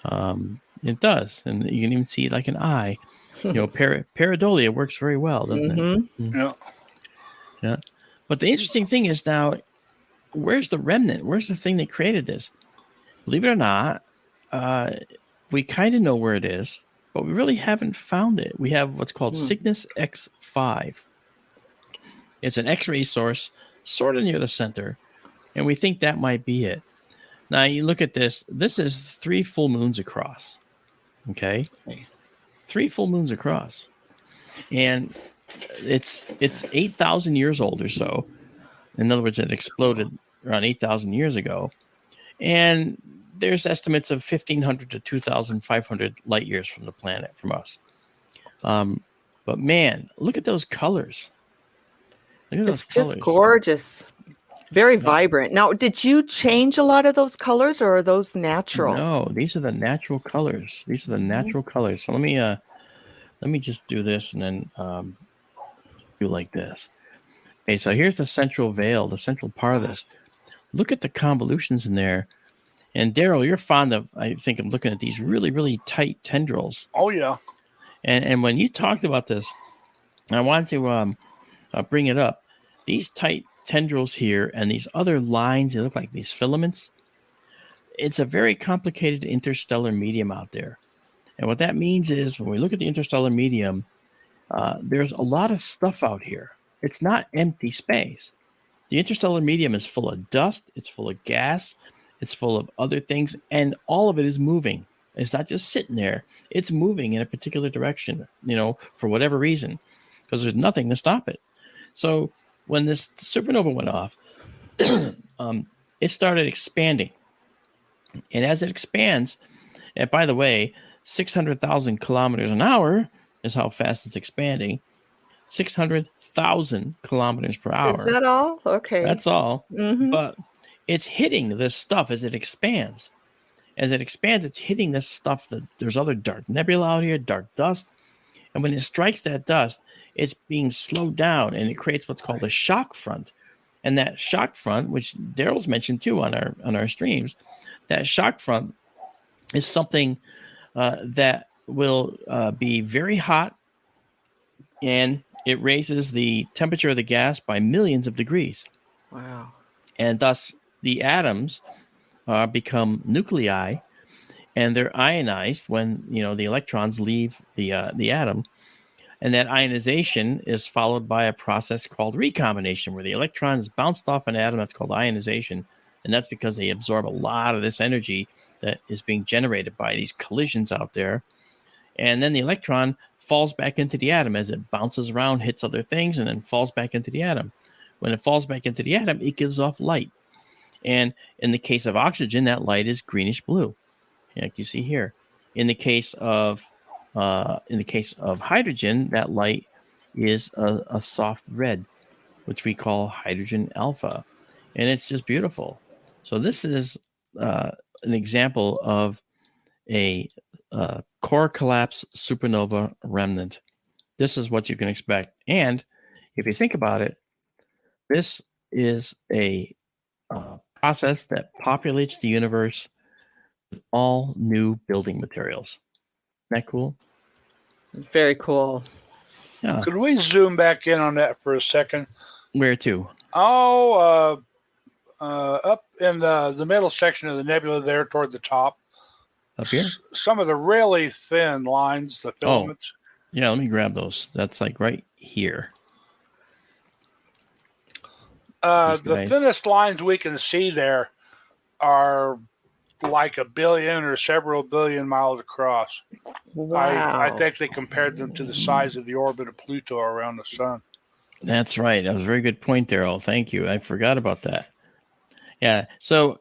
It does. And you can even see like an eye. Pareidolia works very well, doesn't it? Mm-hmm. Yeah. Yeah. But the interesting thing is now, where's the remnant? Where's the thing that created this? Believe it or not, we kind of know where it is, but we really haven't found it. We have what's called Cygnus X5. It's an X-ray source sort of near the center, and we think that might be it. Now, you look at this. This is 3 full moons across. Okay? 3 full moons across. And it's 8,000 years old or so. In other words, it exploded around 8,000 years ago. And there's estimates of 1,500 to 2,500 light years from the planet, from us. But man, look at those colors. Look at those It's just colors. gorgeous. Very vibrant. Now, did you change a lot of those colors, or are those natural? No, these are the natural colors. These are the natural colors. So let me just do this and then do like this. Okay, so here's the central veil, the central part of this. Look at the convolutions in there. And Daryl, you're fond of, I think, of looking at these really, really tight tendrils. Oh, yeah. And when you talked about this, I wanted to bring it up. These tight tendrils here and these other lines, they look like these filaments. It's a very complicated interstellar medium out there. And what that means is when we look at the interstellar medium, there's a lot of stuff out here. It's not empty space. The interstellar medium is full of dust. It's full of gas. It's full of other things. And all of it is moving. It's not just sitting there. It's moving in a particular direction, for whatever reason, because there's nothing to stop it. So when this supernova went off, it started expanding. And as it expands, and by the way, 600,000 kilometers an hour is how fast it's expanding. 600,000 kilometers per hour. Is that all? Okay. That's all. Mhm. But it's hitting this stuff as it expands. As it expands, it's hitting this stuff. There's other dark nebula out here, dark dust. And when it strikes that dust, it's being slowed down, and it creates what's called a shock front. And that shock front, which Daryl's mentioned too on our streams, that shock front is something that will be very hot, and it raises the temperature of the gas by millions of degrees. Wow. And thus the atoms become nuclei, and they're ionized when the electrons leave the atom. And that ionization is followed by a process called recombination, where the electrons bounced off an atom. That's called ionization. And that's because they absorb a lot of this energy that is being generated by these collisions out there. And then the electron falls back into the atom as it bounces around, hits other things, and then falls back into the atom. When it falls back into the atom, it gives off light. And in the case of oxygen, that light is greenish blue, like you see here. In the case of hydrogen, that light is a soft red, which we call hydrogen alpha, and it's just beautiful. So this is an example of a core collapse supernova remnant. This is what you can expect. And if you think about it, this is a process that populates the universe with all new building materials. Isn't that cool? Very cool. Yeah. Could we zoom back in on that for a second? Where to? Oh, up in the middle section of the nebula there toward the top. Up here? Some of the really thin lines, the filaments. Yeah, let me grab those. That's like right here. The thinnest lines we can see there are like a billion or several billion miles across. Wow. I think they compared them to the size of the orbit of Pluto around the sun. That's right. That was a very good point, Daryl. Thank you. I forgot about that. Yeah. So,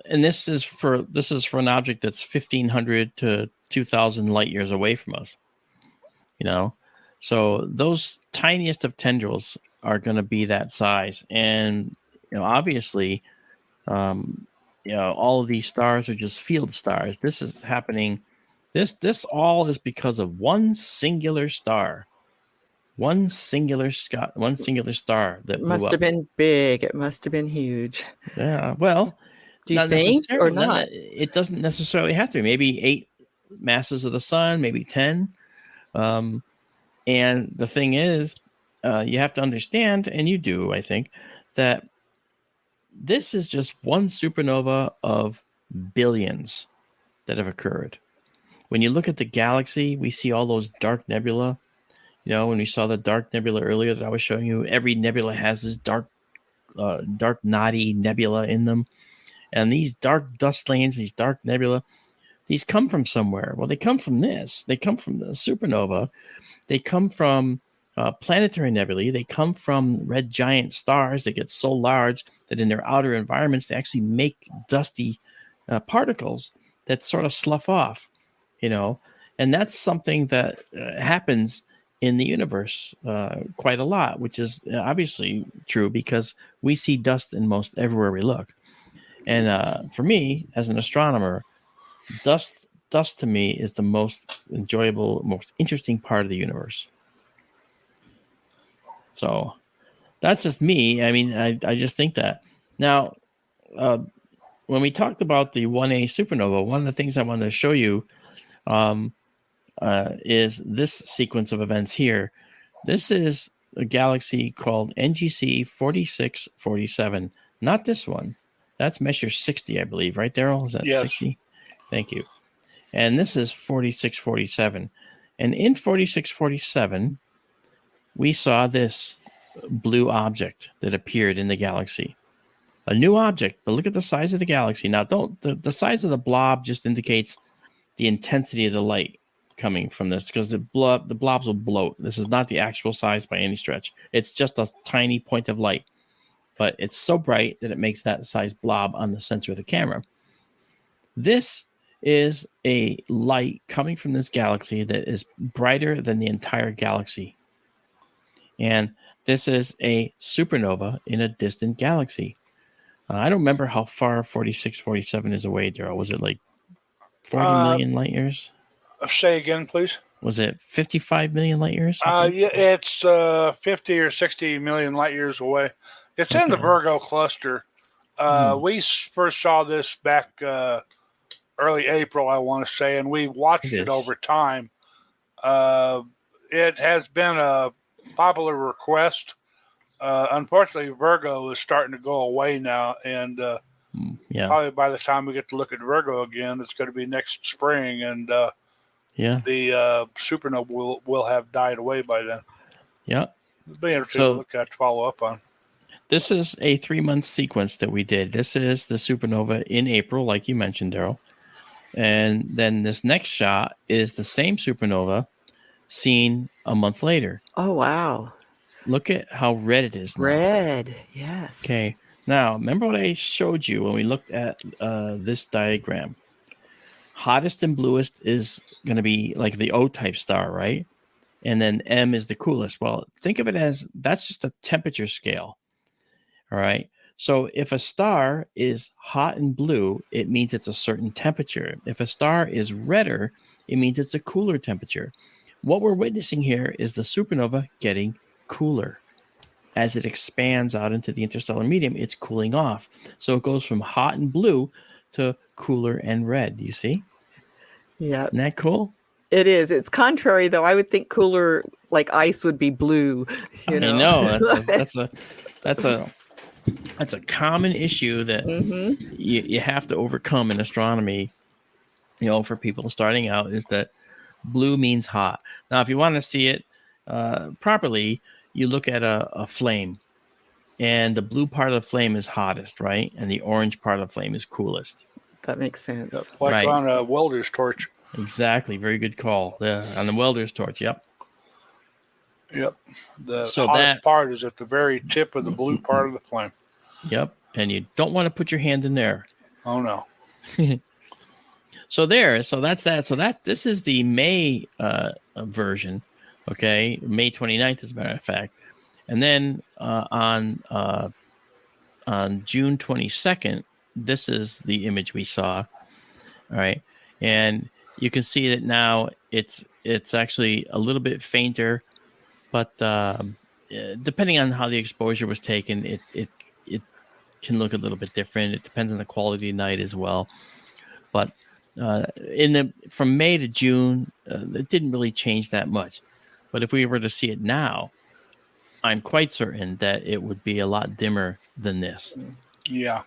and this is for an object that's 1,500 to 2,000 light years away from us. You know, so those tiniest of tendrils are going to be that size, and obviously, all of these stars are just field stars. This is happening. This all is because of one singular star. One singular star that Must blew have up. been big. It must have been huge. Yeah. Well, Do you not think or necessarily. not? It doesn't necessarily have to be. Maybe 8 masses of the sun, maybe 10. And the thing is, you have to understand, and you do, I think, that this is just one supernova of billions that have occurred. When you look at the galaxy, we see all those dark nebula. When we saw the dark nebula earlier that I was showing you, every nebula has this dark knotty nebula in them. And these dark dust lanes, these dark nebula, these come from somewhere. Well, they come from this. They come from the supernova. They come from planetary nebulae. They come from red giant stars that get so large that in their outer environments, they actually make dusty particles that sort of slough off, and that's something that happens in the universe quite a lot, which is obviously true because we see dust in most everywhere we look. And for me, as an astronomer, dust to me is the most enjoyable, most interesting part of the universe. So that's just me. I mean, I just think that. Now, when we talked about the 1A supernova, one of the things I wanted to show you is this sequence of events here. This is a galaxy called NGC 4647. Not this one. That's Messier 60, I believe. Right, Daryl? Is that 60? Thank you. And this is 4647. And in 4647, we saw this blue object that appeared in the galaxy. A new object, but look at the size of the galaxy. Now, the size of the blob just indicates the intensity of the light coming from this, because the blobs will bloat. This is not the actual size by any stretch. It's just a tiny point of light, but it's so bright that it makes that size blob on the sensor of the camera. This is a light coming from this galaxy that is brighter than the entire galaxy. And this is a supernova in a distant galaxy. I don't remember how far 4647 is away, Daryl. Was it like 40 million light years? Say again, please. Was it 55 million light years? Yeah, it's 50 or 60 million light years away. It's in the Virgo cluster. We first saw this back early April, I want to say, and we watched it over time. It has been a popular request. Unfortunately, Virgo is starting to go away now, and probably by the time we get to look at Virgo again, it's going to be next spring, and the supernova will have died away by then. Yeah, it'll be interesting to look at, to follow up on. This is a 3-month sequence that we did. This is the supernova in April, like you mentioned, Daryl. And then this next shot is the same supernova seen a month later. Oh, wow. Look at how red it is now. Red, yes. Okay. Now, remember what I showed you when we looked at this diagram? Hottest and bluest is going to be like the O-type star, right? And then M is the coolest. Well, think of it as that's just a temperature scale. All right. So if a star is hot and blue, it means it's a certain temperature. If a star is redder, it means it's a cooler temperature. What we're witnessing here is the supernova getting cooler. As it expands out into the interstellar medium, it's cooling off. So it goes from hot and blue to cooler and red. Do you see? Yeah. Isn't that cool? It is. It's contrary, though. I would think cooler like ice would be blue. You know, I know that's a common issue that hmm you have to overcome in astronomy. For people starting out, is that blue means hot. Now, if you want to see it properly, you look at a flame, and the blue part of the flame is hottest, right? And the orange part of the flame is coolest. That makes sense. Like Right. on a welder's torch. Exactly. Very good call. On the welder's torch. Yep. Yep. The So hottest part is at the very tip of the blue part of the flame. Yep. And you don't want to put your hand in there. Oh no. So that's that. So this is the May version. Okay. May 29th, as a matter of fact. And then on June 22nd, this is the image we saw. All right. And you can see that now it's actually a little bit fainter, but depending on how the exposure was taken, it can look a little bit different. It depends on the quality of night as well. But from May to June, it didn't really change that much. But if we were to see it now, I'm quite certain that it would be a lot dimmer than this. Yeah.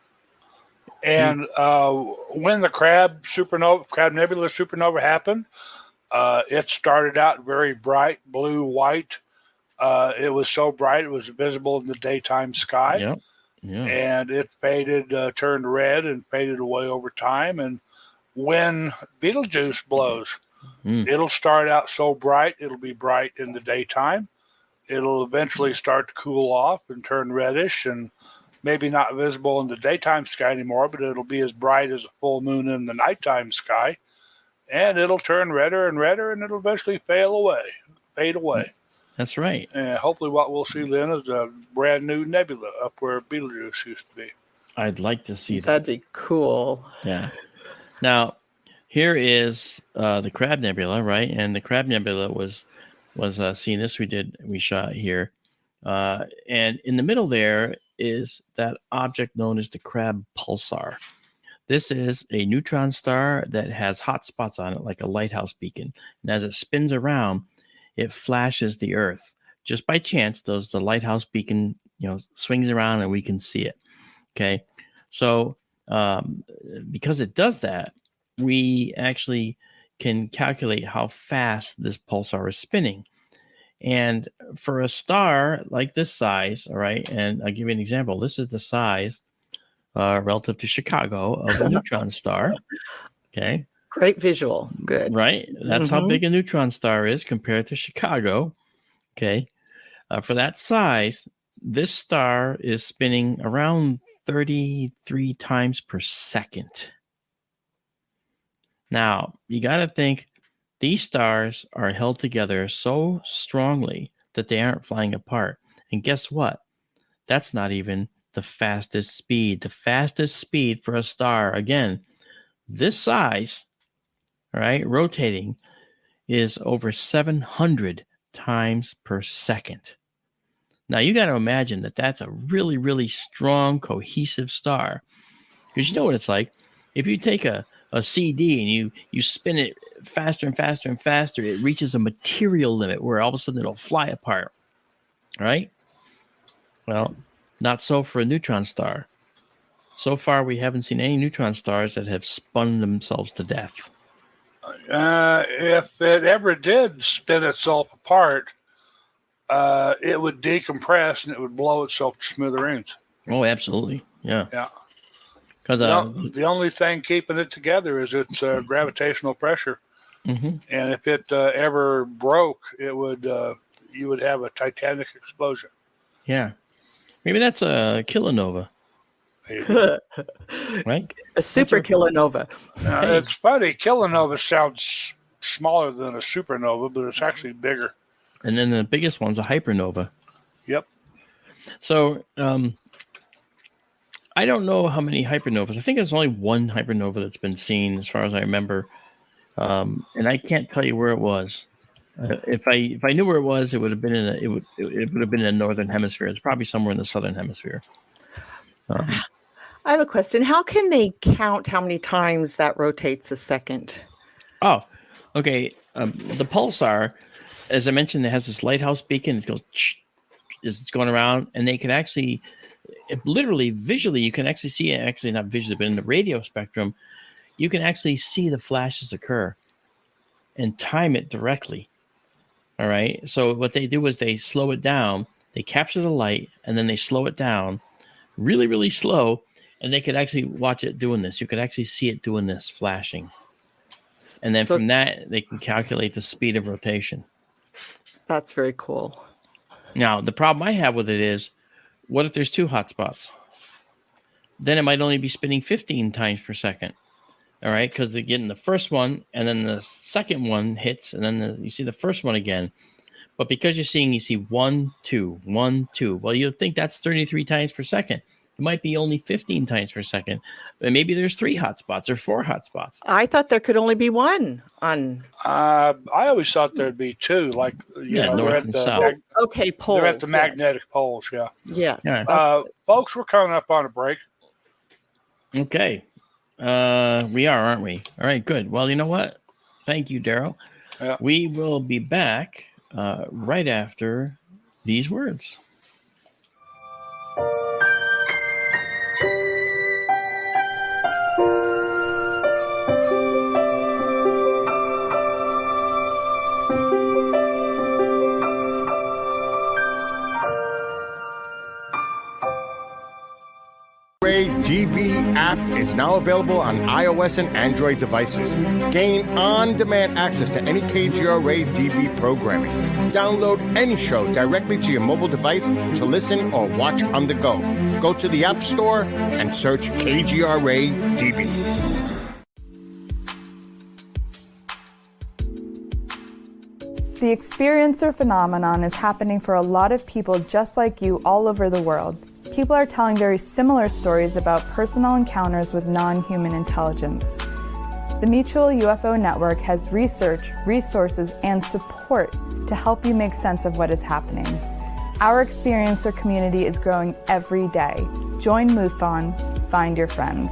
And when the Crab Nebula supernova happened, it started out very bright, blue-white. It was so bright it was visible in the daytime sky. Yep. Yeah. And it faded, turned red, and faded away over time. And when Betelgeuse blows, it'll start out so bright, it'll be bright in the daytime. It'll eventually start to cool off and turn reddish, and maybe not visible in the daytime sky anymore, but it'll be as bright as a full moon in the nighttime sky. And it'll turn redder and redder, and it'll eventually fade away. That's right. And hopefully what we'll see then is a brand new nebula up where Betelgeuse used to be. I'd like to see that. That'd be cool. Yeah. Now, here is the Crab Nebula, right? And the Crab Nebula was seen. We shot here. And in the middle there is that object known as the Crab Pulsar. This is a neutron star that has hot spots on it, like a lighthouse beacon. And as it spins around, it flashes the Earth. Just by chance, the lighthouse beacon, swings around and we can see it. Okay. So because it does that, we actually can calculate how fast this pulsar is spinning. And for a star like this size, all right, and I'll give you an example. This is the size relative to Chicago of a neutron star. Okay. Great visual. Good. Right. That's how big a neutron star is compared to Chicago. Okay. For that size, this star is spinning around 33 times per second. Now, you got to think these stars are held together so strongly that they aren't flying apart. And guess what? That's not even the fastest speed. The fastest speed for a star, again, this size, right, rotating, is over 700 times per second. Now, you got to imagine that that's a really, really strong, cohesive star. Because you know what it's like. If you take a CD and you spin it faster and faster and faster, it reaches a material limit where all of a sudden it'll fly apart, right? Well, not so for a neutron star. So far, we haven't seen any neutron stars that have spun themselves to death. If it ever did spin itself apart, it would decompress and it would blow itself to smithereens. Oh, absolutely. Yeah. Yeah. Because the only thing keeping it together is its gravitational pressure. Mm-hmm. And if it ever broke, it would you would have a titanic explosion. Yeah. Maybe that's a kilonova, right? A super kilonova. It's funny. Kilonova sounds smaller than a supernova, but it's actually bigger. And then the biggest one's a hypernova. Yep. So I don't know how many hypernovas. I think there's only one hypernova that's been seen, as far as I remember. And I can't tell you where it was. If I knew where it was, it would have been it would have been in the northern hemisphere. It's probably somewhere in the southern hemisphere. I have a question. How can they count how many times that rotates a second? Oh, okay. The pulsar as I mentioned, it has this lighthouse beacon. It goes as it's going around, and they can actually, literally visually, you can actually see it. Actually, not visually, but in the radio spectrum, you can actually see the flashes occur and time it directly. All right. So what they do is they slow it down. They capture the light, and then they slow it down really, really slow, and they could actually watch it doing this. You could actually see it doing this, flashing. And then from that, they can calculate the speed of rotation. That's very cool. Now, the problem I have with it is, what if there's two hotspots? Then it might only be spinning 15 times per second. All right, because they're getting the first one, and then the second one hits, and then you see the first one again. But because you see 1, 2, 1, 2. Well, you'll think that's 33 times per second. It might be only 15 times per second. But maybe there's 3 hotspots or 4 hotspots. I thought there could only be one on. I always thought there'd be 2, like north and south. Okay, poles. They're at the magnetic poles, yeah. Yes. Yeah. Folks, we're coming up on a break. Okay. We are, aren't we? All right, good. Well, you know what? Thank you, Daryl. Yeah. We will be back right after these words. DB app is now available on iOS and Android devices. Gain on-demand access to any KGRA DB programming. Download any show directly to your mobile device to listen or watch on the go. Go to the App Store and search KGRA DB. The experiencer phenomenon is happening for a lot of people just like you all over the world. People are telling very similar stories about personal encounters with non-human intelligence. The Mutual UFO Network has research, resources, and support to help you make sense of what is happening. Our experiencer community is growing every day. Join MUFON, find your friends.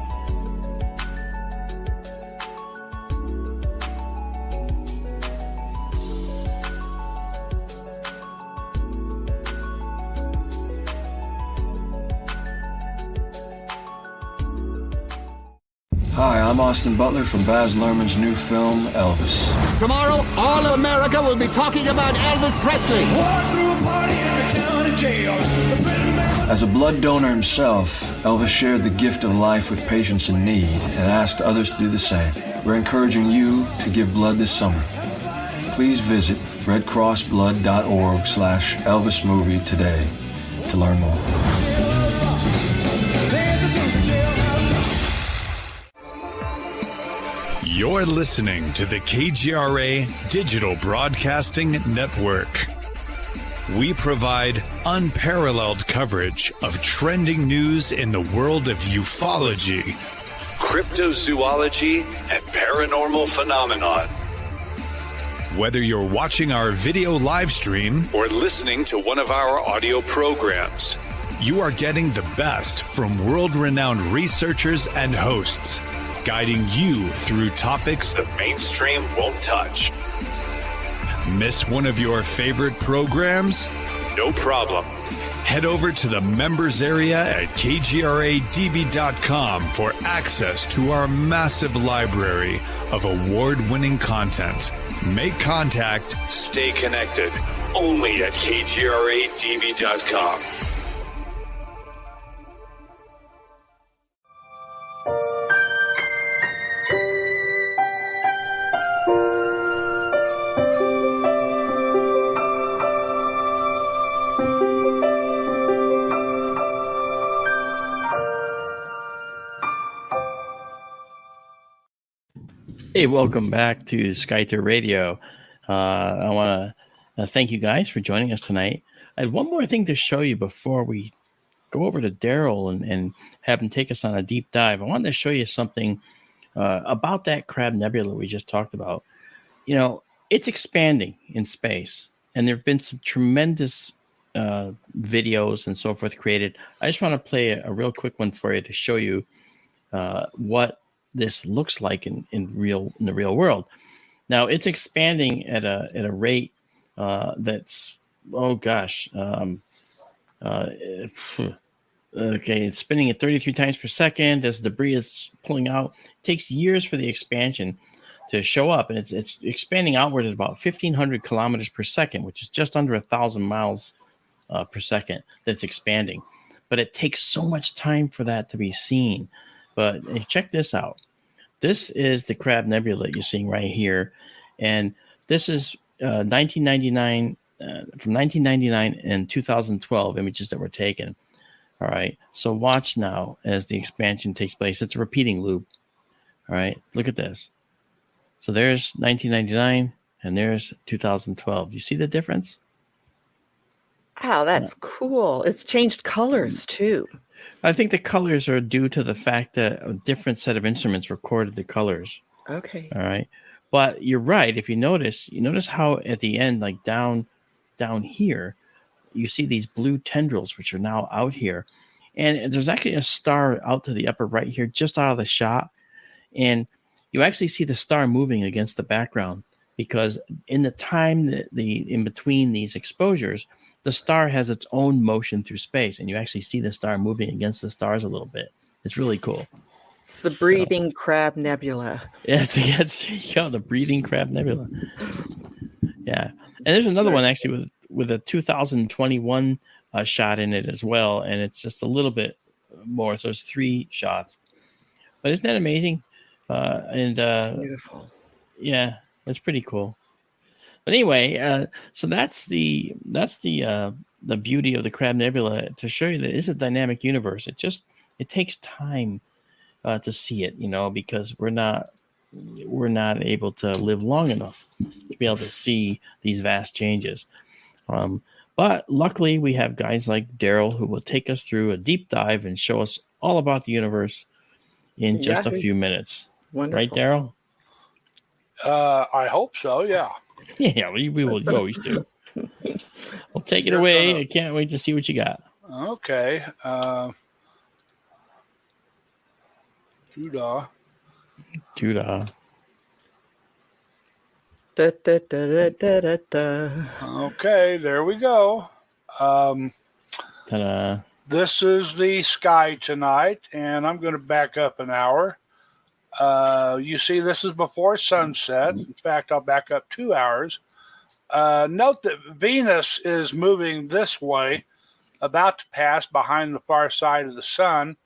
Hi, I'm Austin Butler from Baz Luhrmann's new film, Elvis. Tomorrow, all of America will be talking about Elvis Presley. As a blood donor himself, Elvis shared the gift of life with patients in need and asked others to do the same. We're encouraging you to give blood this summer. Please visit redcrossblood.org/Elvis movie today to learn more. You're listening to the KGRA Digital Broadcasting Network. We provide unparalleled coverage of trending news in the world of ufology, cryptozoology, and paranormal phenomenon. Whether you're watching our video live stream or listening to one of our audio programs, you are getting the best from world-renowned researchers and hosts, guiding you through topics the mainstream won't touch. Miss one of your favorite programs? No problem. Head over to the members area at kgradb.com for access to our massive library of award-winning content. Make contact, stay connected, only at kgradb.com. Hey, welcome back to Skyter Radio. I want to thank you guys for joining us tonight. I had one more thing to show you before we go over to Daryl and have him take us on a deep dive. I wanted to show you something about that Crab Nebula we just talked about. You know, it's expanding in space, and there have been some tremendous videos and so forth created. I just want to play a real quick one for you to show you what this looks like in the real world. Now it's expanding at a rate that's, oh gosh, uh, okay, it's spinning at 33 times per second as debris is pulling out. It takes years for the expansion to show up, and it's expanding outward at about 1,500 kilometers per second, which is just under 1,000 miles per second that's expanding. But it takes so much time for that to be seen. But check this out. This is the Crab Nebula you're seeing right here, and this is 1999 from 1999 and 2012 images that were taken. All right, so watch now as the expansion takes place. It's a repeating loop. All right, look at this. So there's 1999 and there's 2012. You see the difference? Wow, that's cool. It's changed colors too. I think the colors are due to the fact that a different set of instruments recorded the colors. Okay. All right. But you're right. If you notice how at the end, like down here, you see these blue tendrils, which are now out here. And there's actually a star out to the upper right here, just out of the shot. And you actually see the star moving against the background because in the time that in between these exposures, the star has its own motion through space, and you actually see the star moving against the stars a little bit. It's really cool. It's the Breathing Crab Nebula. Yeah, it's the Breathing Crab Nebula. Yeah, and there's another one actually with a 2021 shot in it as well, and it's just a little bit more. So there's 3 shots. But isn't that amazing? Beautiful. Yeah, it's pretty cool. But anyway, so that's the beauty of the Crab Nebula, to show you that it's a dynamic universe. It takes time to see it, because we're not able to live long enough to be able to see these vast changes. But luckily, we have guys like Daryl who will take us through a deep dive and show us all about the universe in just a few minutes. Wonderful. Right, Daryl? I hope so. Yeah. Yeah, we will. You always do. Well, take it away. I can't wait to see what you got. Okay. Doodah. Da, da, da, da, da, da. Okay, there we go. Ta-da. This is the sky tonight, and I'm going to back up an hour. You see, this is before sunset. In fact, I'll back up 2 hours. Note that Venus is moving this way, about to pass behind the far side of the sun.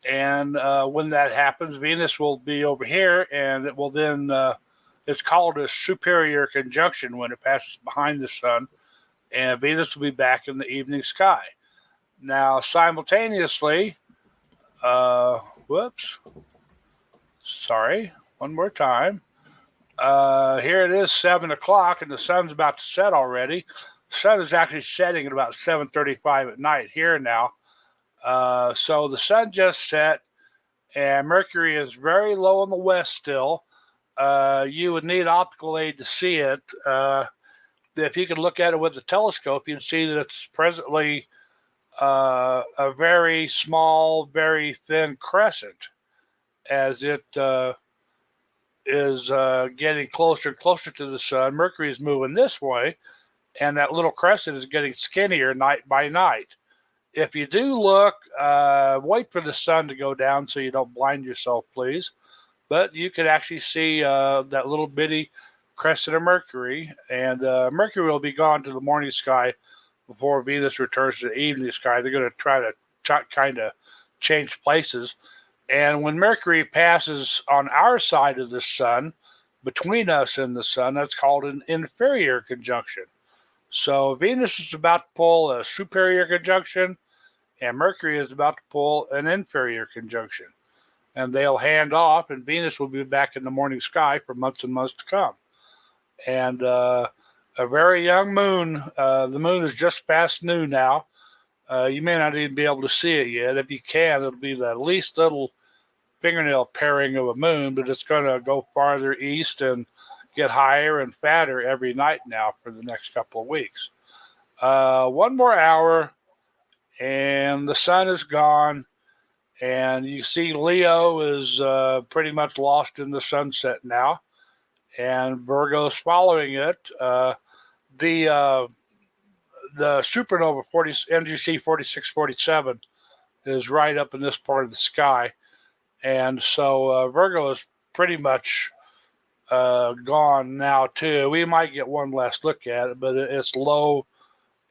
And when that happens, Venus will be over here, and it will then, it's called a superior conjunction when it passes behind the sun. And Venus will be back in the evening sky. Now, simultaneously, sorry, one more time. Here it is, 7 o'clock, and the sun's about to set already. The sun is actually setting at about 7:35 at night here now. So the sun just set, and Mercury is very low in the west still. You would need optical aid to see it. If you could look at it with a telescope, you can see that it's presently a very small, very thin crescent as it is getting closer and closer to the sun. Mercury is moving this way, and that little crescent is getting skinnier night by night. If you do look, wait for the sun to go down so you don't blind yourself, please. But you can actually see that little bitty crescent of Mercury, and Mercury will be gone to the morning sky before Venus returns to the evening sky. They're going to try to kind of change places. And when Mercury passes on our side of the sun, between us and the sun, that's called an inferior conjunction. So Venus is about to pull a superior conjunction, and Mercury is about to pull an inferior conjunction. And they'll hand off, and Venus will be back in the morning sky for months and months to come. And a very young moon, the moon is just past noon now. You may not even be able to see it yet. If you can, it'll be the least little fingernail paring of a moon, but it's going to go farther east and get higher and fatter every night now for the next couple of weeks. 1 more hour, and the sun is gone, and you see Leo is pretty much lost in the sunset now, and Virgo's following it. the supernova NGC 4647 is right up in this part of the sky, and so Virgo is pretty much gone now too. We might get one last look at it, but it's low,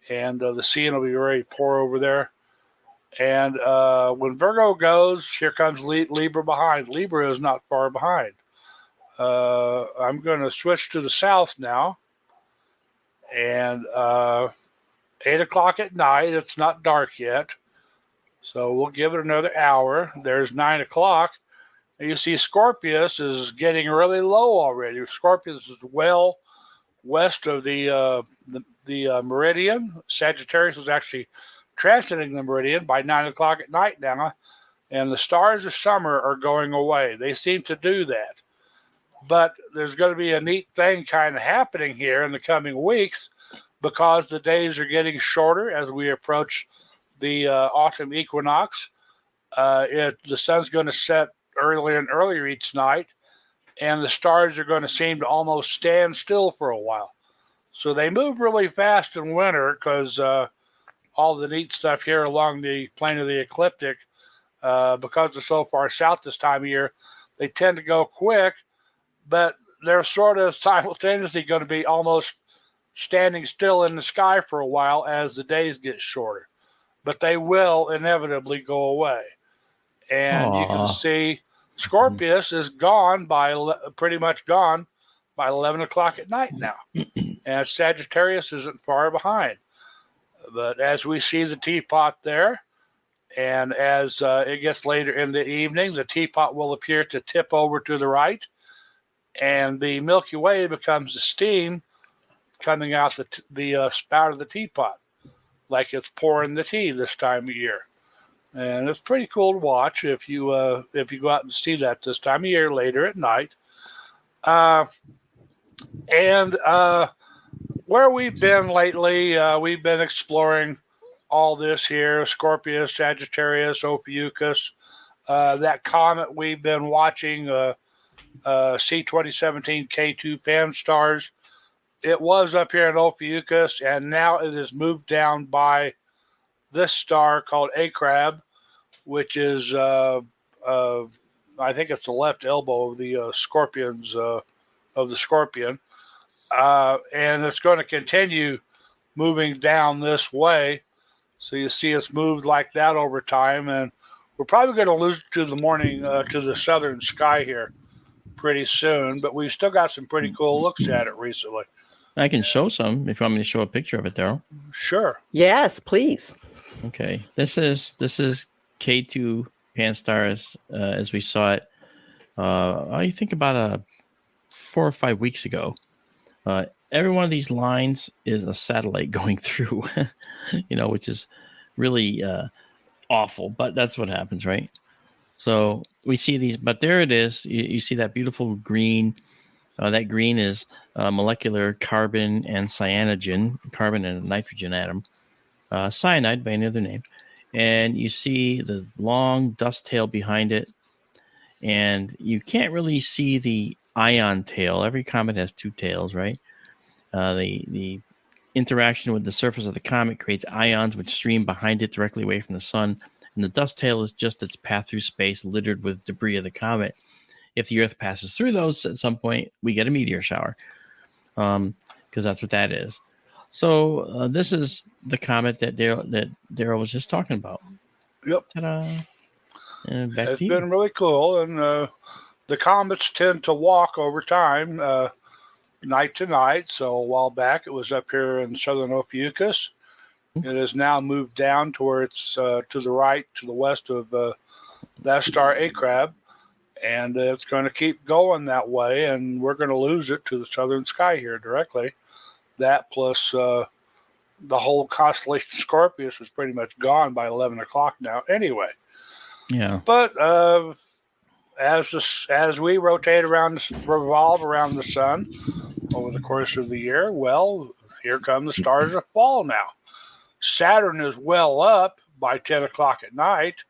and the scene will be very poor over there. And when Virgo goes, here comes Libra behind. Libra is not far behind. I'm going to switch to the south now, and 8 o'clock at night. It's not dark yet, so we'll give it another hour. There's 9 o'clock. And you see Scorpius is getting really low already. Scorpius is well west of the meridian. Sagittarius is actually transiting the meridian by 9 o'clock at night now, and the stars of summer are going away. They seem to do that. But there's going to be a neat thing kind of happening here in the coming weeks, because the days are getting shorter as we approach the autumn equinox. The sun's going to set earlier and earlier each night, and the stars are going to seem to almost stand still for a while. So they move really fast in winter because all the neat stuff here along the plane of the ecliptic, because they're so far south this time of year, they tend to go quick, but they're sort of simultaneously going to be almost standing still in the sky for a while as the days get shorter. But they will inevitably go away. And you can see Scorpius is pretty much gone by 11 o'clock at night now. And Sagittarius isn't far behind. But as we see the teapot there, and as it gets later in the evening, the teapot will appear to tip over to the right, and the Milky Way becomes the steam coming out the spout of the teapot, like it's pouring the tea this time of year. And it's pretty cool to watch if you go out and see that this time of year later at night. Where we've been lately, we've been exploring all this here: Scorpius, Sagittarius, Ophiuchus, that comet we've been watching, C2017 K2 Pan-STARRS. It was up here in Ophiuchus, and now it has moved down by this star called Acrab, which is, I think it's the left elbow of the scorpions, of the scorpion. And it's going to continue moving down this way. So you see it's moved like that over time, and we're probably going to lose it to the morning, to the southern sky here pretty soon, but we've still got some pretty cool looks at it recently. I can show some if you want me to show a picture of it, Daryl. Sure. Yes, please. Okay. This is K2 Pan-STARRS as we saw it, I think about 4 or 5 weeks ago. Every one of these lines is a satellite going through, which is really awful, but that's what happens, right? So we see these, but there it is. You see that beautiful green. That green is molecular carbon and cyanogen, carbon and a nitrogen atom, cyanide by any other name. And you see the long dust tail behind it, and you can't really see the ion tail. Every comet has 2 tails, right? The interaction with the surface of the comet creates ions which stream behind it directly away from the sun, and the dust tail is just its path through space littered with debris of the comet. If the Earth passes through those at some point, we get a meteor shower, because that's what that is. So this is the comet that Daryl was just talking about. Yep. Ta-da. And back it's to you. been really cool, and the comets tend to walk over time, night to night. So a while back, it was up here in southern Ophiuchus. It has now moved down towards to the right, to the west of that star Acrab. And it's going to keep going that way, and we're going to lose it to the southern sky here directly. That plus the whole constellation Scorpius is pretty much gone by 11 o'clock now anyway. Yeah. But as we revolve around the sun over the course of the year, well, here come the stars of fall now. Saturn is well up by 10 o'clock at night.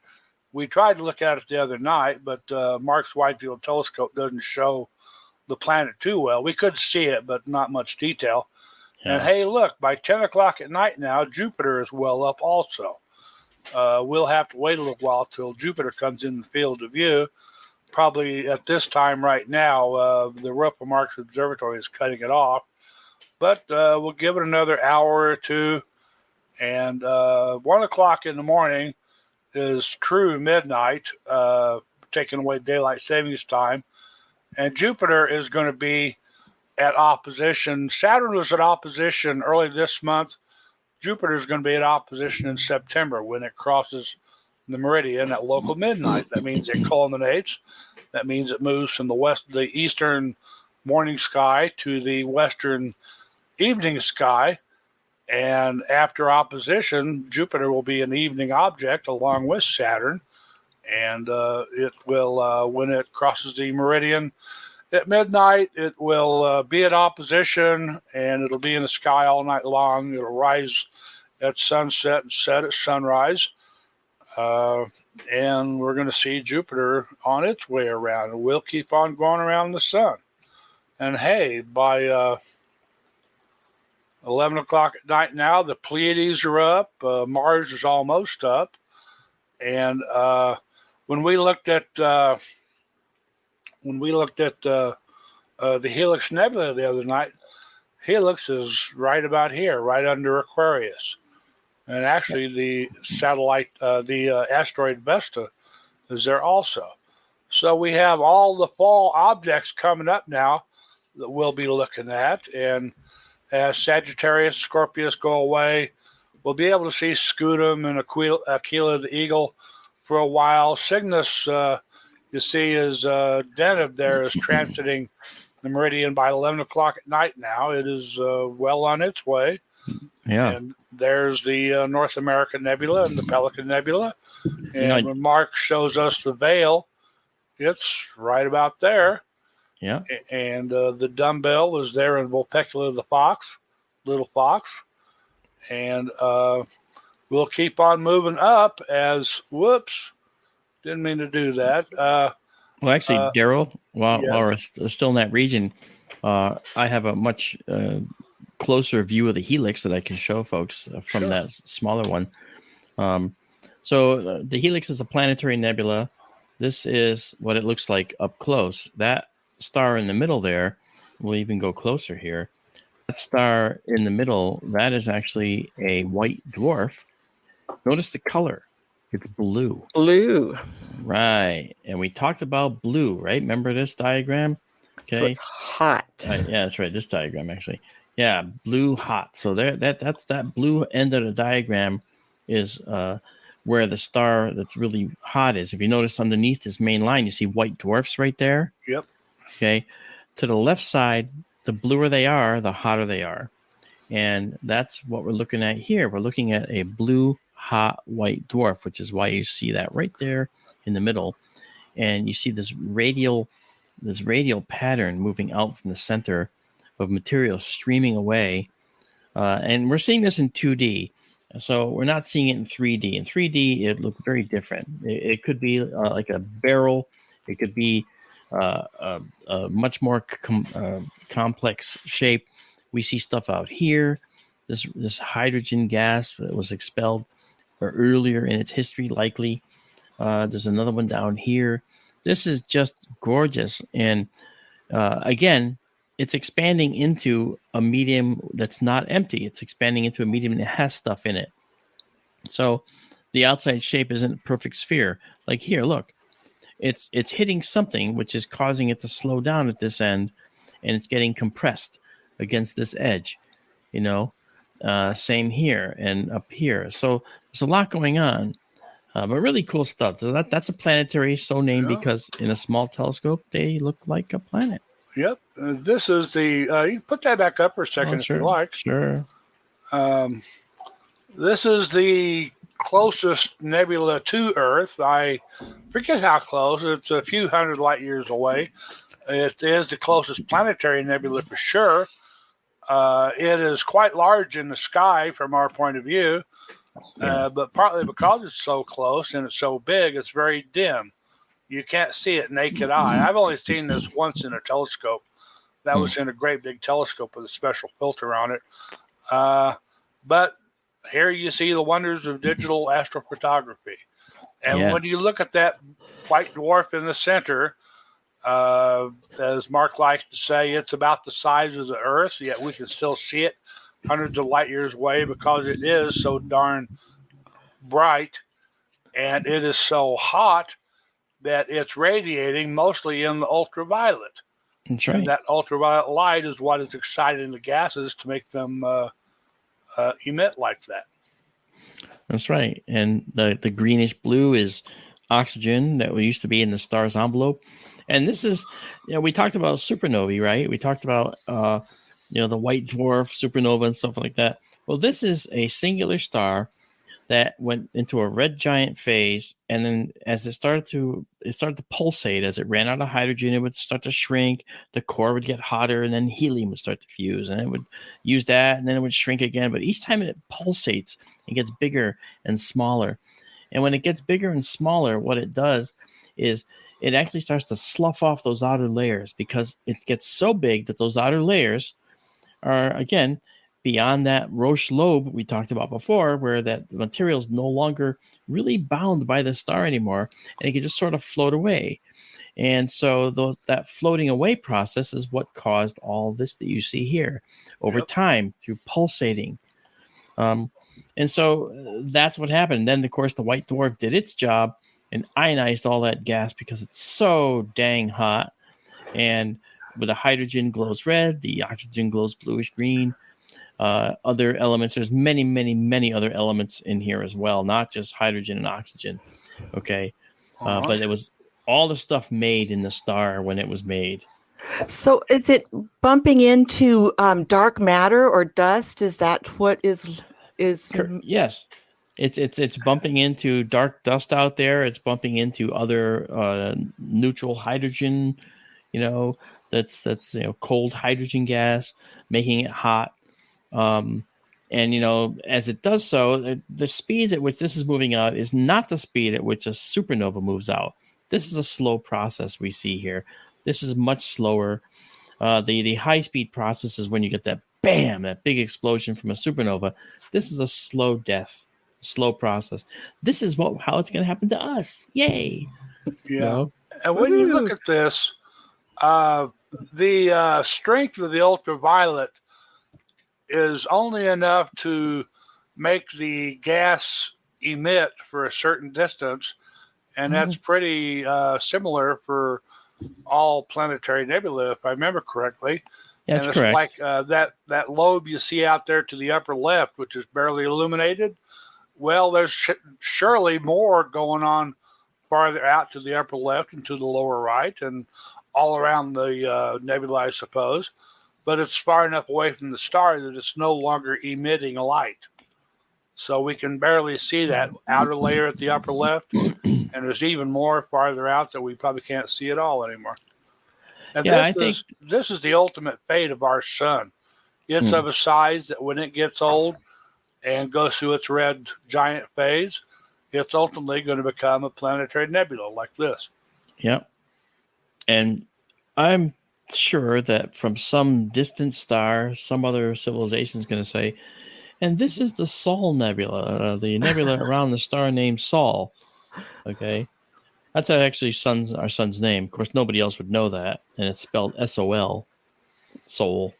We tried to look at it the other night, but Mark's Wide Field Telescope doesn't show the planet too well. We could see it, but not much detail. And hey, look, by 10 o'clock at night now, Jupiter is well up also. We'll have to wait a little while till Jupiter comes in the field of view. Probably at this time right now, the Ruppel Marx Observatory is cutting it off. But we'll give it another hour or two. And 1 o'clock in the morning is true midnight, taking away daylight savings time. And Jupiter is going to be at opposition. Saturn was at opposition early this month. Jupiter is going to be at opposition in September when it crosses the meridian at local midnight. That means it culminates. That means it moves from the eastern morning sky to the western evening sky. And after opposition, Jupiter will be an evening object along with Saturn. And it will, when it crosses the meridian at midnight, it will be at opposition, and it'll be in the sky all night long. It'll rise at sunset and set at sunrise. And we're going to see Jupiter on its way around. And we'll keep on going around the sun. And hey, by 11 o'clock at night now, the Pleiades are up. Mars is almost up. And when we looked at the Helix Nebula the other night, Helix is right about here, right under Aquarius. And actually the satellite, the asteroid Vesta is there also. So we have all the fall objects coming up now that we'll be looking at. And as Sagittarius, Scorpius go away, we'll be able to see Scutum and Aquila the Eagle for a while. Cygnus, you see, is Deneb there is transiting the meridian by 11 o'clock at night now. It is well on its way. Yeah. And there's the North American Nebula and the Pelican Nebula. And when Mark shows us the veil, it's right about there. Yeah. And the dumbbell is there in Vulpecula the Fox, little fox. And we'll keep on moving up as, whoops, didn't mean to do that. Well, actually, Daryl, while we're still in that region, I have a much closer view of the helix that I can show folks from that smaller one. So the helix is a planetary nebula. This is what it looks like up close. That star in the middle there, we'll even go closer here. That star in the middle, that is actually a white dwarf. Notice the color. It's blue. Blue. Right. And we talked about blue, right? Remember this diagram? Okay. So it's hot. Yeah, that's right. This diagram, actually. Yeah, blue hot. So that's that blue end of the diagram is where the star that's really hot is. If you notice underneath this main line, you see white dwarfs right there. Yep. Okay. To the left side, the bluer they are, the hotter they are. And that's what we're looking at here. We're looking at a blue hot white dwarf, which is why you see that right there in the middle. And you see this radial pattern moving out from the center of material streaming away. And we're seeing this in 2D. So we're not seeing it in 3D. In 3D, it looked very different. It could be like a barrel. It could be a much more complex shape. We see stuff out here. This hydrogen gas that was expelled earlier in its history, likely. There's another one down here. This is just gorgeous. And again, it's expanding into a medium that's not empty. It's expanding into a medium that has stuff in it. So the outside shape isn't a perfect sphere. Like here, look, it's hitting something which is causing it to slow down at this end, and it's getting compressed against this edge, same here and up here. So there's a lot going on, but really cool stuff. So that's a planetary, so named because in a small telescope, they look like a planet. Yep. This is the, you can put that back up for a second if you like. Sure. This is the closest nebula to Earth. I forget how close. It's a few hundred light years away. It is the closest planetary nebula for sure. It is quite large in the sky from our point of view, but partly because it's so close and it's so big, it's very dim. You can't see it naked eye. I've only seen this once in a telescope. That was in a great big telescope with a special filter on it. But here you see the wonders of digital astrophotography. And when you look at that white dwarf in the center, as Mark likes to say, it's about the size of the Earth, yet we can still see it hundreds of light years away because it is so darn bright and it is so hot that it's radiating mostly in the ultraviolet. That's right. And that ultraviolet light is what is exciting the gases to make them emit like that. That's right. And the greenish blue is oxygen that used to be in the star's envelope. And this is, we talked about supernovae, right? We talked about, the white dwarf supernova and stuff like that. Well, this is a singular star that went into a red giant phase. And then as it started to pulsate, as it ran out of hydrogen, it would start to shrink. The core would get hotter, and then helium would start to fuse, and it would use that, and then it would shrink again. But each time it pulsates, it gets bigger and smaller. And when it gets bigger and smaller, what it does is it actually starts to slough off those outer layers, because it gets so big that those outer layers are, again, beyond that Roche lobe we talked about before, where that material is no longer really bound by the star anymore, and it can just sort of float away. And so that floating away process is what caused all this that you see here over time through pulsating. And so that's what happened. Then, of course, the white dwarf did its job and ionized all that gas because it's so dang hot. And with the hydrogen glows red, the oxygen glows bluish green. Other elements, there's many, many, many other elements in here as well, not just hydrogen and oxygen. Okay. But it was all the stuff made in the star when it was made. So is it bumping into dark matter or dust? Is that what is? Yes. It's bumping into dark dust out there. It's bumping into other neutral hydrogen, that's cold hydrogen gas, making it hot. And as it does so, the speeds at which this is moving out is not the speed at which a supernova moves out. This is a slow process we see here. This is much slower. The high speed process is when you get that bam, that big explosion from a supernova. This is a slow death, slow process. This is how it's going to happen to us. Yay! Yeah. And when you look at this, the strength of the ultraviolet is only enough to make the gas emit for a certain distance, and that's pretty similar for all planetary nebulae, if I remember correctly. That's and it's correct. Like that lobe you see out there to the upper left, which is barely illuminated. Well, there's surely more going on farther out to the upper left and to the lower right, and all around the nebula, I suppose. But it's far enough away from the star that it's no longer emitting light. So we can barely see that outer layer at the upper left, and there's even more farther out that we probably can't see at all anymore. And this is the ultimate fate of our sun. It's of a size that when it gets old and goes through its red giant phase, it's ultimately going to become a planetary nebula like this. Yep. And I'm sure that from some distant star, some other civilization is going to say, and this is the Sol Nebula, the nebula around the star named Sol. Okay. That's actually our sun's name. Of course, nobody else would know that. And it's spelled S-O-L, Sol.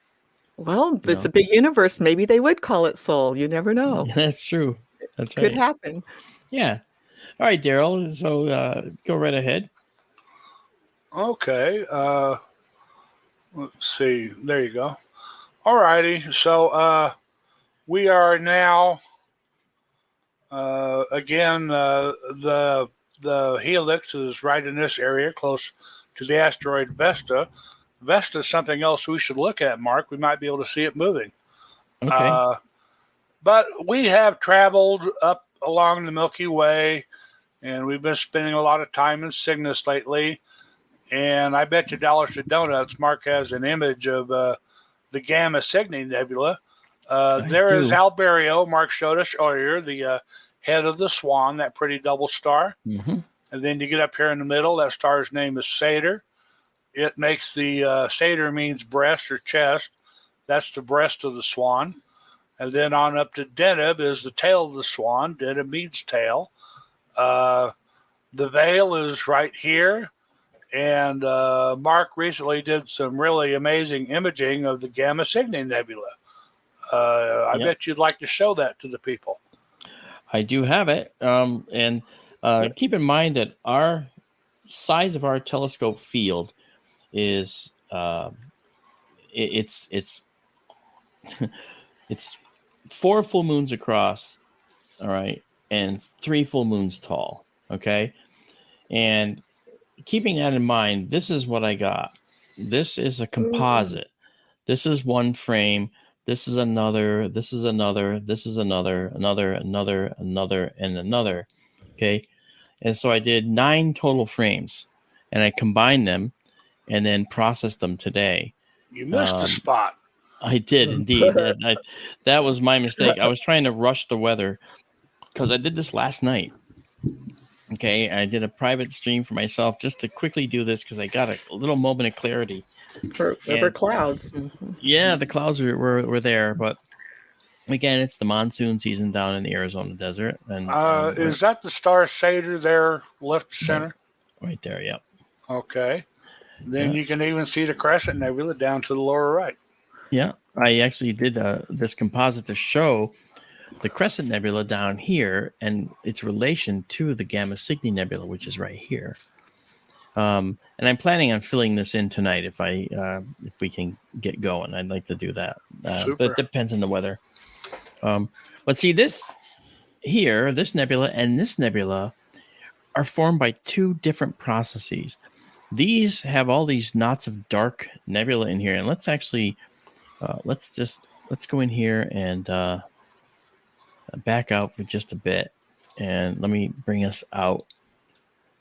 Well, it's a big universe. Maybe they would call it Sol. You never know. That's true. That's right. Could happen. Yeah. All right, Daryl. So go right ahead. Okay. Let's see. There you go. All righty. So we are now, again, the helix is right in this area, close to the asteroid Vesta. Vesta is something else we should look at, Mark. We might be able to see it moving. Okay. But we have traveled up along the Milky Way, and we've been spending a lot of time in Cygnus lately. And I bet you dollars to donuts, Mark has an image of the Gamma Cygni Nebula. There is Alberio, Mark showed us earlier, the head of the Swan, that pretty double star. Mm-hmm. And then you get up here in the middle, that star's name is Satyr. it makes the satyr means breast or chest. That's the breast of the swan. And then on up to Deneb is the tail of the swan. Deneb means tail. The veil is right here. And Mark recently did some really amazing imaging of the Gamma Cygni Nebula. I bet you'd like to show that to the people. I do have it. And keep in mind that our size of our telescope field is it's it's 4 full moons across, all right, and 3 full moons tall. Okay, and keeping that in mind, this is what I got. This is a composite. This is one frame. This is another. This is another. This is another. Another. And another. Okay, and so I did 9 total frames, and I combined them, and then processed them today. You missed a spot. I did indeed. That was my mistake. I was trying to rush the weather because I did this last night. Okay, I did a private stream for myself just to quickly do this because I got a little moment of clarity. For clouds. Yeah, the clouds were there, but again, it's the monsoon season down in the Arizona desert. And is that the star Satyr there, left center? Right there, yep. Okay. Then you can even see the Crescent Nebula down to the lower right. Yeah, I actually did this composite to show the Crescent Nebula down here and its relation to the Gamma Cygni Nebula, which is right here. And I'm planning on filling this in tonight if we can get going. I'd like to do that, but it depends on the weather. But see, this here, this nebula and this nebula are formed by 2 different processes. These have all these knots of dark nebula in here, and let's actually let's go in here and back out for just a bit, and let me bring us out.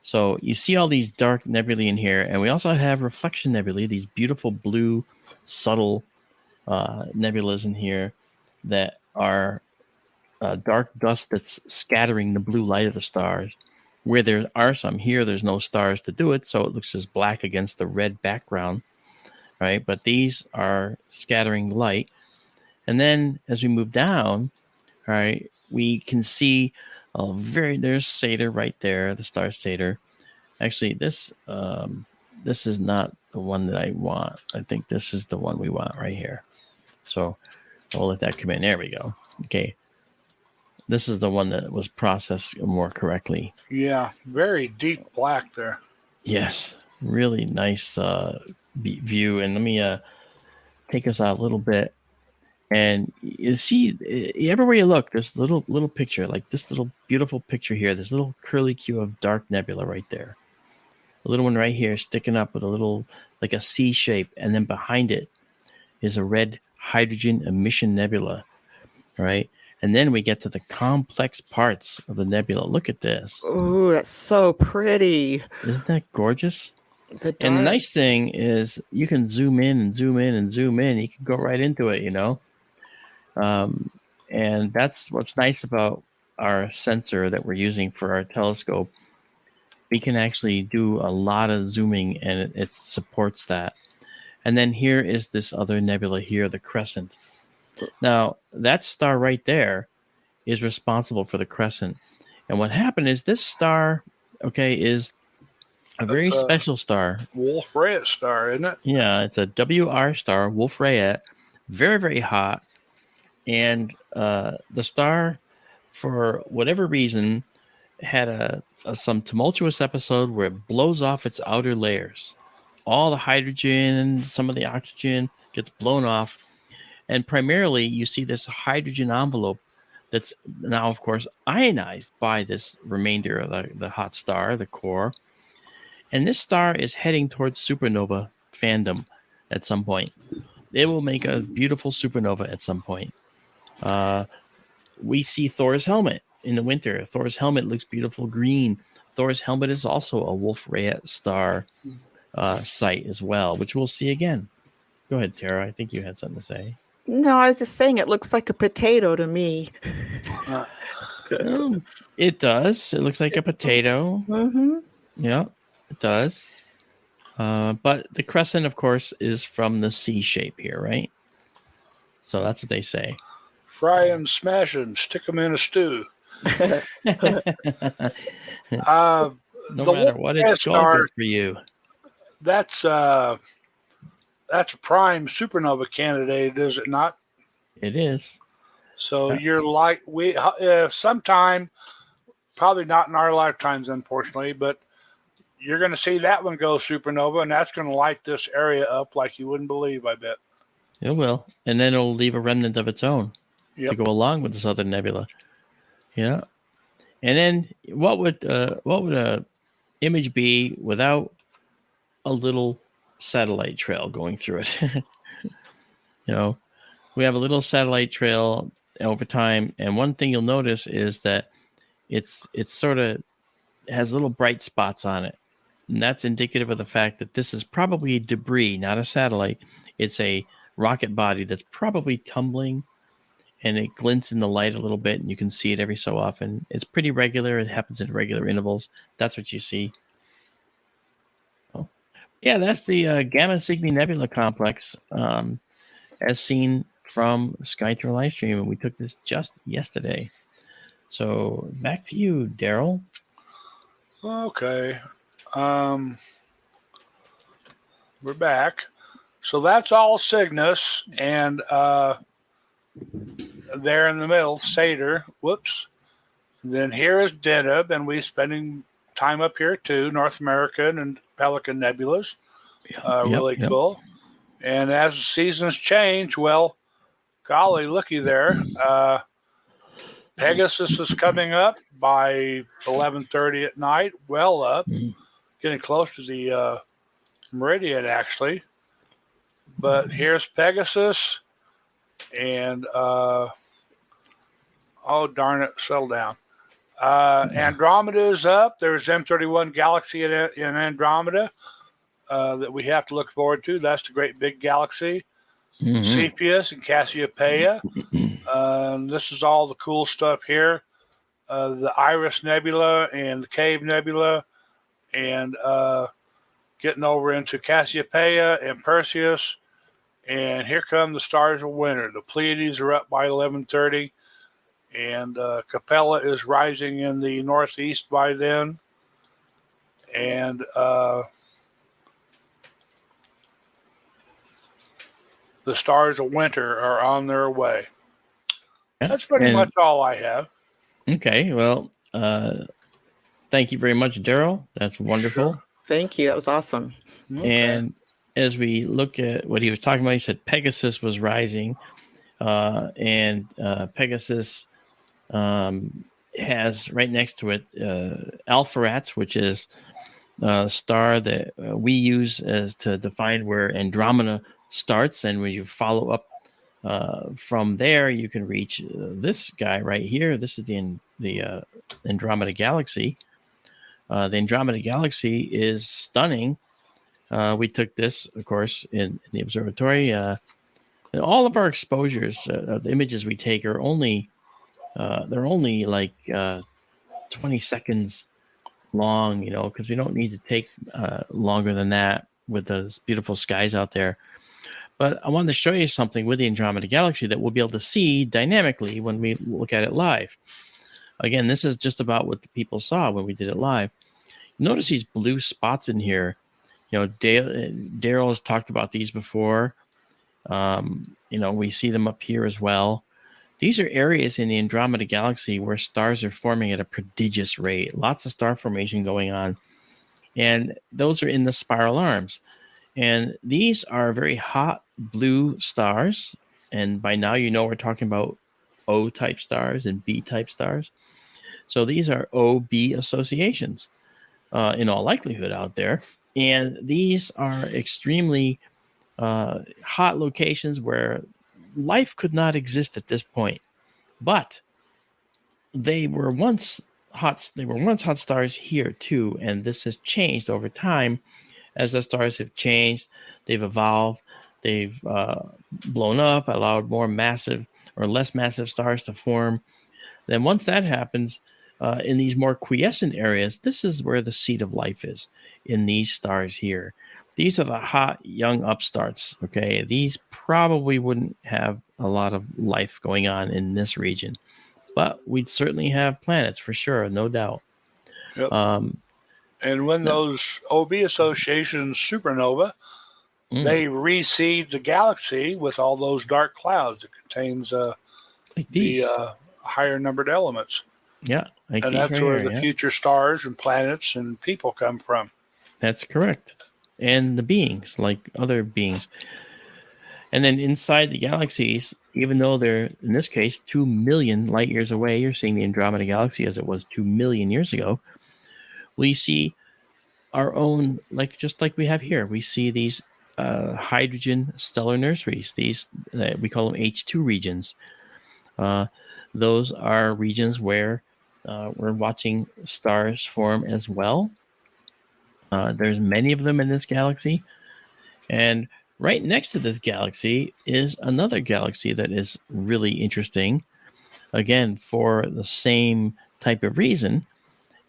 So you see all these dark nebulae in here, and we also have reflection nebulae, these beautiful blue, subtle nebulas in here that are dark dust that's scattering the blue light of the stars. Where there are some here, there's no stars to do it, so it looks just black against the red background, right? But these are scattering light. And then as we move down, all right, we can see there's Satyr right there, the star Satyr. Actually, this is not the one that I want. I think this is the one we want right here. So I'll let that come in. There we go. Okay. This is the one that was processed more correctly. Yeah, very deep black there. Yes, really nice view. And let me take us out a little bit. And you see, everywhere you look, there's a little picture, like this little beautiful picture here. This little curly Q of dark nebula right there. A little one right here sticking up with a little, like a C shape. And then behind it is a red hydrogen emission nebula, right? And then we get to the complex parts of the nebula. Look at this. Oh, that's so pretty. Isn't that gorgeous? And the nice thing is you can zoom in and zoom in and zoom in. You can go right into it, you know. And that's what's nice about our sensor that we're using for our telescope. We can actually do a lot of zooming, and it supports that. And then here is this other nebula here, the Crescent. Now, that star right there is responsible for the Crescent. And what happened is this star, okay, is a very special star. Wolf-Rayet star, isn't it? Yeah, it's a WR star, Wolf-Rayet. Very, very hot. And the star, for whatever reason, had some tumultuous episode where it blows off its outer layers. All the hydrogen, some of the oxygen gets blown off. And primarily, you see this hydrogen envelope that's now, of course, ionized by this remainder of the hot star, the core. And this star is heading towards supernova fandom at some point. It will make a beautiful supernova at some point. We see Thor's helmet in the winter. Thor's helmet looks beautiful green. Thor's helmet is also a Wolf-Rayet star site as well, which we'll see again. Go ahead, Tara. I think you had something to say. No, I was just saying it looks like a potato to me. It does. It looks like a potato. Mm-hmm. Yeah, it does. But the crescent, of course, is from the C shape here, right? So that's what they say. Fry 'em, smash 'em, stick 'em in a stew. No The matter what, it's all star, good for you. that's a prime supernova candidate, is it not? It is. So Yeah. you're like sometime, probably not in our lifetimes, unfortunately, but you're going to see that one go supernova, and that's going to light this area up like you wouldn't believe. I bet. It will. And then it'll leave a remnant of its own to Yep. go along with this other nebula. Yeah. And then what would a image be without a little satellite trail going through it? We have a little satellite trail over time, and one thing you'll notice is that it's sort of has little bright spots on it, and that's indicative of the fact that this is probably debris, not a satellite. It's a rocket body that's probably tumbling, and it glints in the light a little bit, and you can see it every so often. It's pretty regular. It happens at regular intervals. That's what you see. Oh. Yeah, that's the Gamma Cygni Nebula complex, as seen from Skytour Livestream, and we took this just yesterday. So back to you, Daryl. Okay. We're back. So that's all Cygnus, and there in the middle, Satyr. Whoops. And then here is Deneb, and we're spending time up here too, North American and Pelican Nebulas. Really cool. And as the seasons change, well, golly, looky there. Pegasus is coming up by 11:30 at night, well up, getting close to the meridian, actually. But here's Pegasus, and oh, darn it, settle down. Andromeda is up. There's M31 Galaxy in Andromeda that we have to look forward to. That's the great big galaxy. Cepheus and Cassiopeia. This is all the cool stuff here. The Iris Nebula and the Cave Nebula, and getting over into Cassiopeia and Perseus. And here come the stars of winter. The Pleiades are up by 11:30, and Capella is rising in the northeast by then. And the stars of winter are on their way. That's pretty much all I have. Okay, well, thank you very much, Daryl. That's wonderful. Sure. Thank you. That was awesome. Okay. And as we look at what he was talking about, he said Pegasus was rising, and Pegasus has right next to it Alpheratz, which is a star that we use as to define where Andromeda starts, and when you follow up from there, you can reach this guy right here. This is the Andromeda Galaxy. The Andromeda Galaxy is stunning. We took this, of course, in the observatory. All of our exposures, the images we take are only like 20 seconds long, because we don't need to take longer than that with those beautiful skies out there. But I wanted to show you something with the Andromeda Galaxy that we'll be able to see dynamically when we look at it live. Again, this is just about what the people saw when we did it live. Notice these blue spots in here. Daryl has talked about these before. We see them up here as well. These are areas in the Andromeda Galaxy where stars are forming at a prodigious rate. Lots of star formation going on. And those are in the spiral arms. And these are very hot blue stars. And by now, we're talking about O-type stars and B-type stars. So these are OB associations in all likelihood out there. And these are extremely hot locations where life could not exist at this point. But they were once hot stars here too. And this has changed over time. As the stars have changed, they've evolved, they've blown up, allowed more massive or less massive stars to form. Then once that happens, in these more quiescent areas, this is where the seat of life is, in these stars here. these are the hot young upstarts. Okay, these probably wouldn't have a lot of life going on in this region, but we'd certainly have planets for sure, no doubt. Yep. Um, And when those OB associations supernova, they reseed the galaxy with all those dark clouds. It contains like these. the higher numbered elements. Yeah, like And these that's right where here, the yeah. future stars and planets and people come from. That's correct. And the beings, like other beings. And then inside the galaxies, even though they're, in this case, 2 million light years away, you're seeing the Andromeda Galaxy as it was 2 million years ago. We see our own, just like we have here, we see these hydrogen stellar nurseries. These, we call them H2 regions. Those are regions where we're watching stars form as well. There's many of them in this galaxy. And right next to this galaxy is another galaxy that is really interesting, again, for the same type of reason.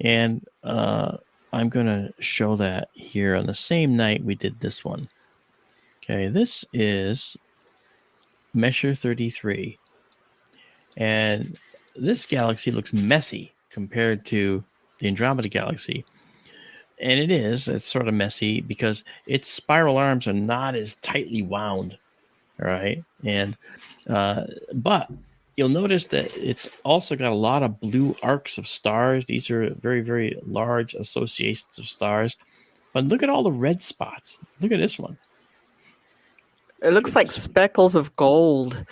And I'm going to show that here on the same night we did this one. Okay, this is Messier 33. And this galaxy looks messy compared to the Andromeda Galaxy. And it's sort of messy because its spiral arms are not as tightly wound, all right? And but you'll notice that it's also got a lot of blue arcs of stars. These are very, very large associations of stars. But look at all the red spots. Look at this one. It looks like speckles of gold.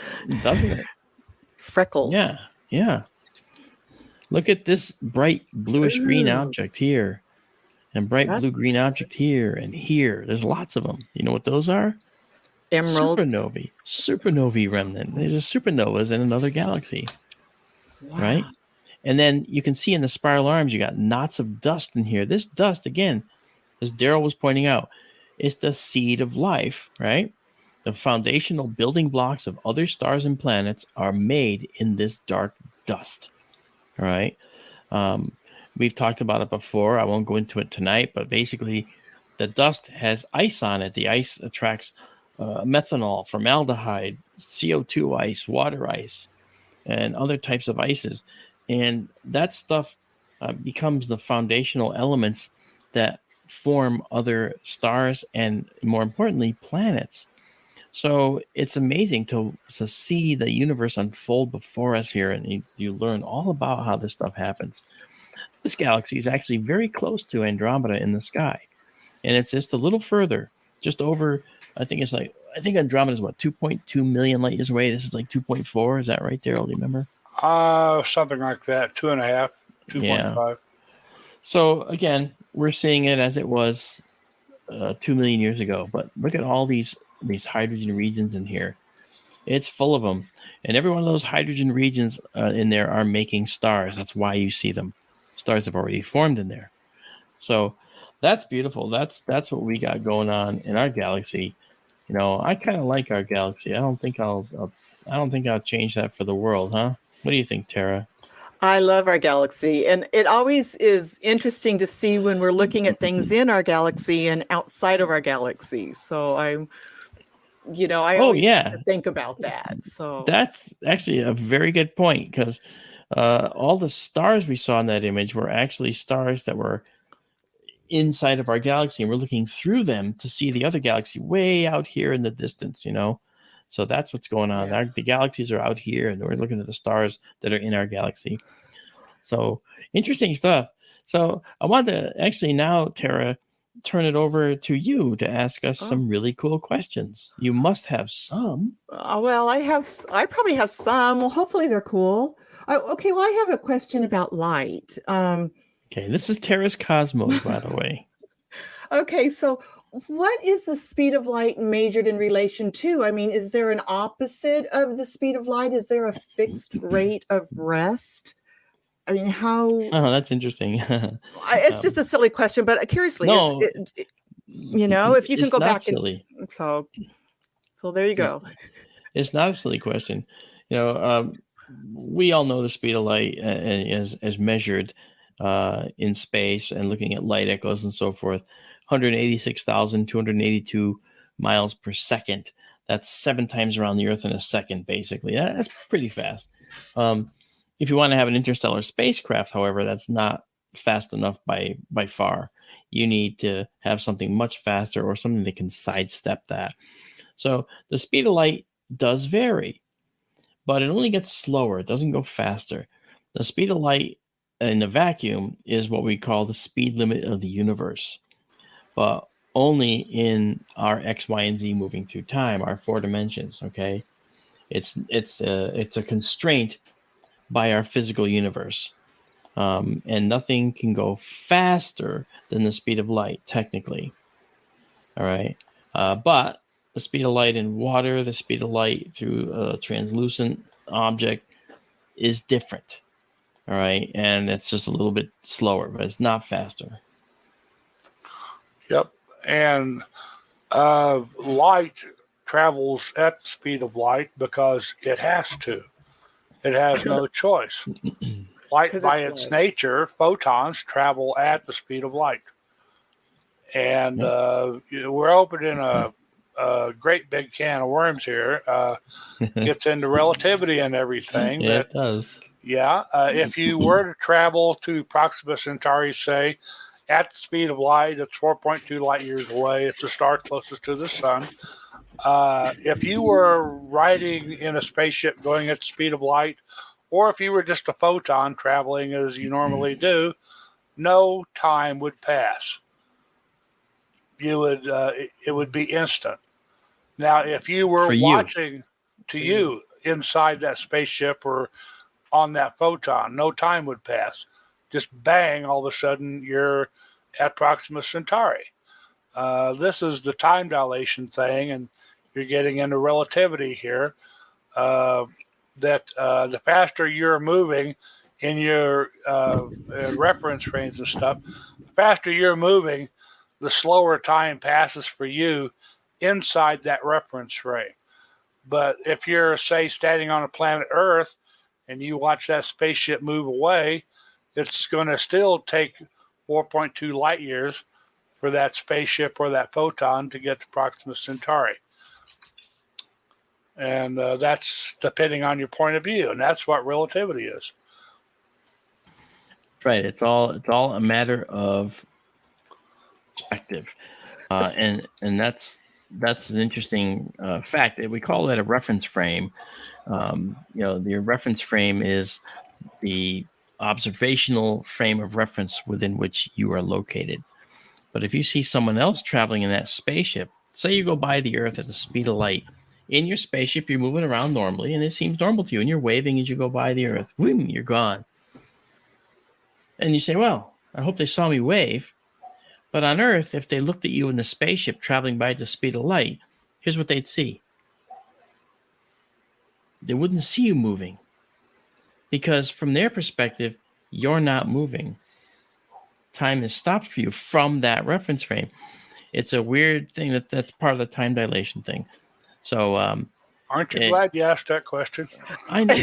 Doesn't it? Freckles. Yeah. Look at this bright bluish green object here. And bright blue-green object here and here. There's lots of them. You know what those are? Emeralds. Supernovae remnant. These are supernovas in another galaxy. Wow. Right? And then you can see in the spiral arms, you got knots of dust in here. This dust, again, as Daryl was pointing out, is the seed of life, right? The foundational building blocks of other stars and planets are made in this dark dust. All right? We've talked about it before. I won't go into it tonight, but basically the dust has ice on it. The ice attracts methanol, formaldehyde, CO2 ice, water ice, and other types of ices. And that stuff becomes the foundational elements that form other stars and, more importantly, planets. So it's amazing to see the universe unfold before us here, and you learn all about how this stuff happens. This galaxy is actually very close to Andromeda in the sky, and it's just a little further, just over. I think Andromeda is 2.2 million light years away. This is like 2.4. Is that right, Daryl? Do you remember? Something like that. 2.5, 2.5. Yeah. So again, we're seeing it as it was 2 million years ago. But look at all these hydrogen regions in here. It's full of them, and every one of those hydrogen regions in there are making stars. That's why you see them. Stars have already formed in there. So that's beautiful. That's what we got going on in our galaxy. You know, I kind of like our galaxy. I don't think I'll change that for the world, huh? What do you think, Tara? I love our galaxy, and it always is interesting to see when we're looking at things in our galaxy and outside of our galaxy. So I always think about that. So that's actually a very good point, because all the stars we saw in that image were actually stars that were inside of our galaxy, and we're looking through them to see the other galaxy way out here in the distance, you know. So that's what's going on. Yeah. The galaxies are out here, and we're looking at the stars that are in our galaxy. So interesting stuff. So I want to actually now, Tara, turn it over to you to ask us some really cool questions. You must have some. Well, I probably have some. Well, hopefully they're cool. Okay, well, I have a question about light. Okay, this is Tara's Cosmos, by the way. Okay, so what is the speed of light measured in relation to? I mean, is there an opposite of the speed of light? Is there a fixed rate of rest? I mean, how? Oh, that's interesting. It's just a silly question, but curiously, No, if you can it's go not back silly. So there you go. It's not a silly question. You know, we all know the speed of light is measured in space and looking at light echoes and so forth. 186,282 miles per second. That's 7 times around the Earth in a second, basically. That's pretty fast. If you want to have an interstellar spacecraft, however, that's not fast enough by far. You need to have something much faster or something that can sidestep that. So the speed of light does vary, but it only gets slower. It doesn't go faster. The speed of light in a vacuum is what we call the speed limit of the universe, but only in our X, Y, and Z moving through time, our 4 dimensions. Okay, it's a constraint by our physical universe, and nothing can go faster than the speed of light, technically. All right, but the speed of light in water, the speed of light through a translucent object is different. All right, and it's just a little bit slower, but it's not faster. Yep. And light travels at the speed of light because it has to. It has no choice. Light, by its nature, photons travel at the speed of light. And we're opening a great big can of worms here. Gets into relativity and everything. Yeah, it does. Yeah. If you were to travel to Proxima Centauri, say, at the speed of light, it's 4.2 light years away. It's the star closest to the sun. If you were riding in a spaceship going at the speed of light, or if you were just a photon traveling as you normally do, no time would pass. It would be instant. Now, if you were watching you inside that spaceship or on that photon, no time would pass. Just bang, all of a sudden you're at Proxima Centauri. This is the time dilation thing, and you're getting into relativity here. That the faster you're moving in your reference frames and stuff, the faster you're moving, the slower time passes for you inside that reference frame. But if you're, say, standing on a planet Earth and you watch that spaceship move away, it's going to still take 4.2 light years for that spaceship or that photon to get to Proxima Centauri. And that's depending on your point of view, and that's what relativity is. Right. It's all a matter of perspective, and that's an interesting fact. We call that a reference frame. The reference frame is the observational frame of reference within which you are located. But if you see someone else traveling in that spaceship, say you go by the Earth at the speed of light, in your spaceship you're moving around normally and it seems normal to you and you're waving as you go by the Earth. Boom, you're gone. And you say, well, I hope they saw me wave. But on Earth, if they looked at you in the spaceship traveling by at the speed of light, here's what they'd see. They wouldn't see you moving. Because from their perspective, you're not moving. Time is stopped for you from that reference frame. It's a weird thing that's part of the time dilation thing. So, aren't you glad you asked that question? I know.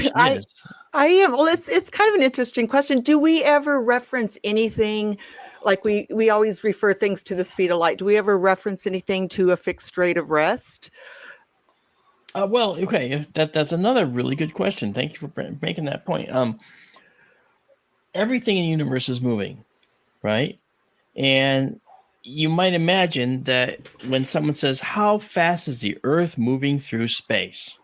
I am. Well, it's kind of an interesting question. Do we ever reference anything, like we always refer things to the speed of light? Do we ever reference anything to a fixed rate of rest? Well, okay, that's another really good question. Thank you for making that point. Everything in the universe is moving, right? And you might imagine that when someone says, how fast is the Earth moving through space?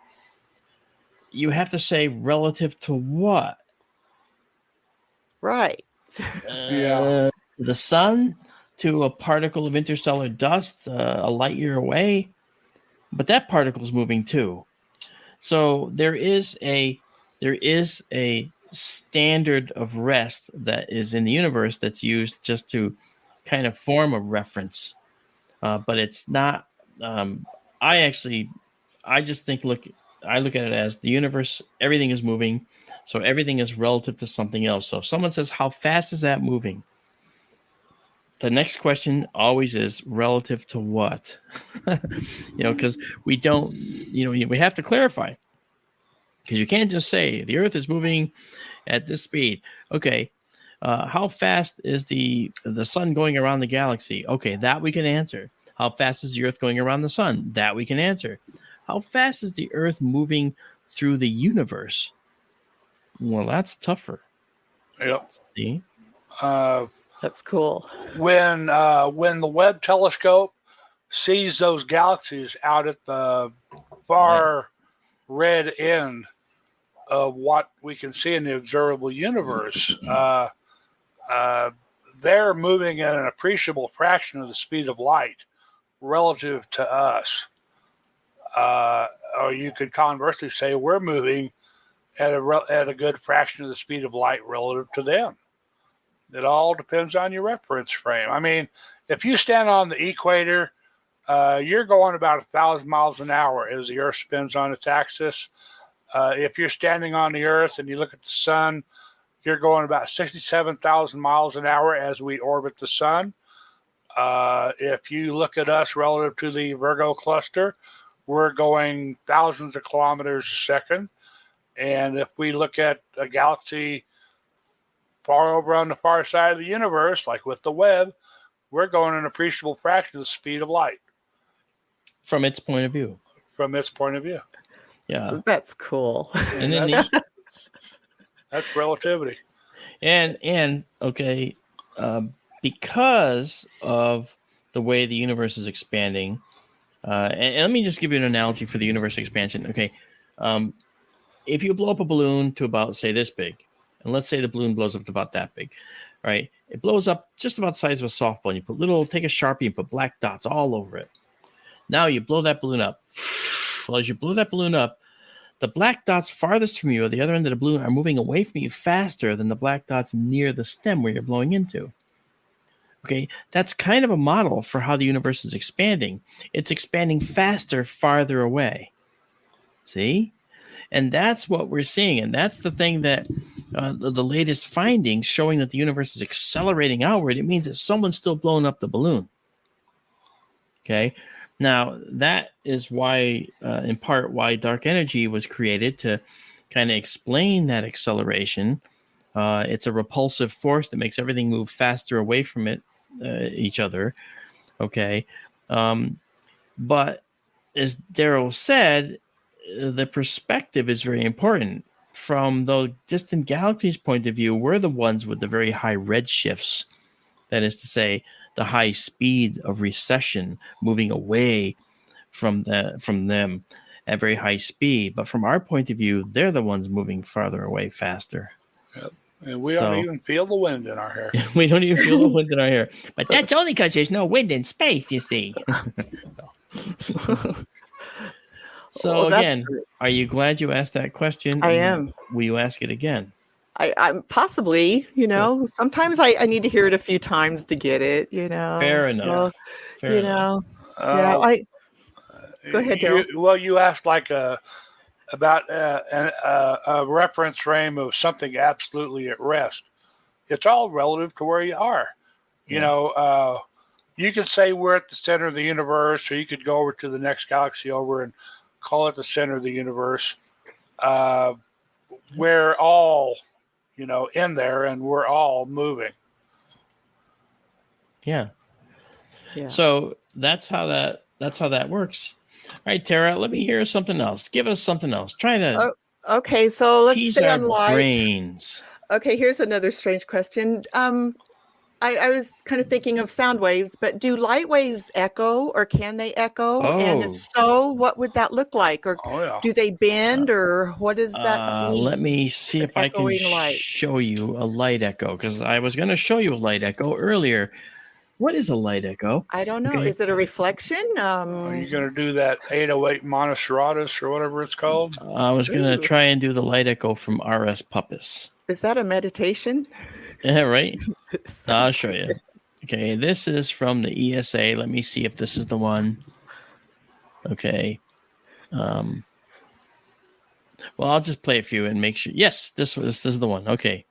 You have to say relative to what? Right. Yeah. The sun, to a particle of interstellar dust a light year away? But that particle is moving too. So there is a standard of rest that is in the universe that's used just to kind of form a reference. But it's not, I just think, I look at it as the universe, everything is moving. So everything is relative to something else. So if someone says, how fast is that moving? The next question always is relative to what? Because we don't, we have to clarify. Because you can't just say the Earth is moving at this speed. Okay, How fast is the sun going around the galaxy? Okay, that we can answer. How fast is the Earth going around the sun? That we can answer. How fast is the Earth moving through the universe? Well, that's tougher. Yep. See? That's cool. When the Webb telescope sees those galaxies out at the far red end of what we can see in the observable universe, they're moving at an appreciable fraction of the speed of light relative to us. Or you could conversely say we're moving at a good fraction of the speed of light relative to them. It all depends on your reference frame. I mean, if you stand on the equator, you're going about 1,000 miles an hour as the Earth spins on its axis. If you're standing on the Earth and you look at the sun, you're going about 67,000 miles an hour as we orbit the sun. If you look at us relative to the Virgo cluster, we're going thousands of kilometers a second. And if we look at a galaxy far over on the far side of the universe, like with the Webb, we're going an appreciable fraction of the speed of light. From its point of view. From its point of view. Yeah. That's cool. And then that's relativity. And okay, because of the way the universe is expanding, and let me just give you an analogy for the universe expansion. Okay, if you blow up a balloon to about, say, this big, and let's say the balloon blows up to about that big, right? It blows up just about the size of a softball. And you take a Sharpie and put black dots all over it. Now you blow that balloon up. Well, as you blow that balloon up, the black dots farthest from you at the other end of the balloon are moving away from you faster than the black dots near the stem where you're blowing into. Okay, that's kind of a model for how the universe is expanding. It's expanding faster, farther away. See? And that's what we're seeing. And that's the thing that the latest findings showing that the universe is accelerating outward. It means that someone's still blowing up the balloon. Okay. Now, that is why, in part, why dark energy was created, to kind of explain that acceleration. It's a repulsive force that makes everything move faster away from each other. Okay. But as Daryl said, the perspective is very important. From the distant galaxies' point of view, we're the ones with the very high redshifts. That is to say, the high speed of recession, moving away from them at very high speed. But from our point of view, they're the ones moving farther away faster. Yep. And we don't even feel the wind in our hair. We don't even feel the wind in our hair. But that's only because there's no wind in space, you see. So again, are you glad you asked that question? I am. Will you ask it again? I'm possibly, sometimes I need to hear it a few times to get it, Fair enough. Fair enough. Go ahead, Daryl. You asked about a reference frame of something absolutely at rest. It's all relative to where you are. You could say we're at the center of the universe, or you could go over to the next galaxy over and call it the center of the universe. We're all, in there, and we're all moving. Yeah. So that's how that works. All right, Tara, let me hear something else. Give us something else. Try to okay, so let's tease stay our on light. brains. Okay, here's another strange question. I was kind of thinking of sound waves, but do light waves echo, or can they echo? And if so, what would that look like? Or do they bend, or what does that mean? Let me see if I can show you a light echo, because I was going to show you a light echo earlier. What is a light echo? I don't know. Okay. Is it a reflection? Are you going to do that 808 Monostratus or whatever it's called? I was going to try and do the light echo from R.S. Puppis. Is that a meditation? Yeah, right. I'll show you. Okay, this is from the ESA. Let me see if this is the one. Okay. Well, I'll just play a few and make sure. Yes, this is the one. Okay.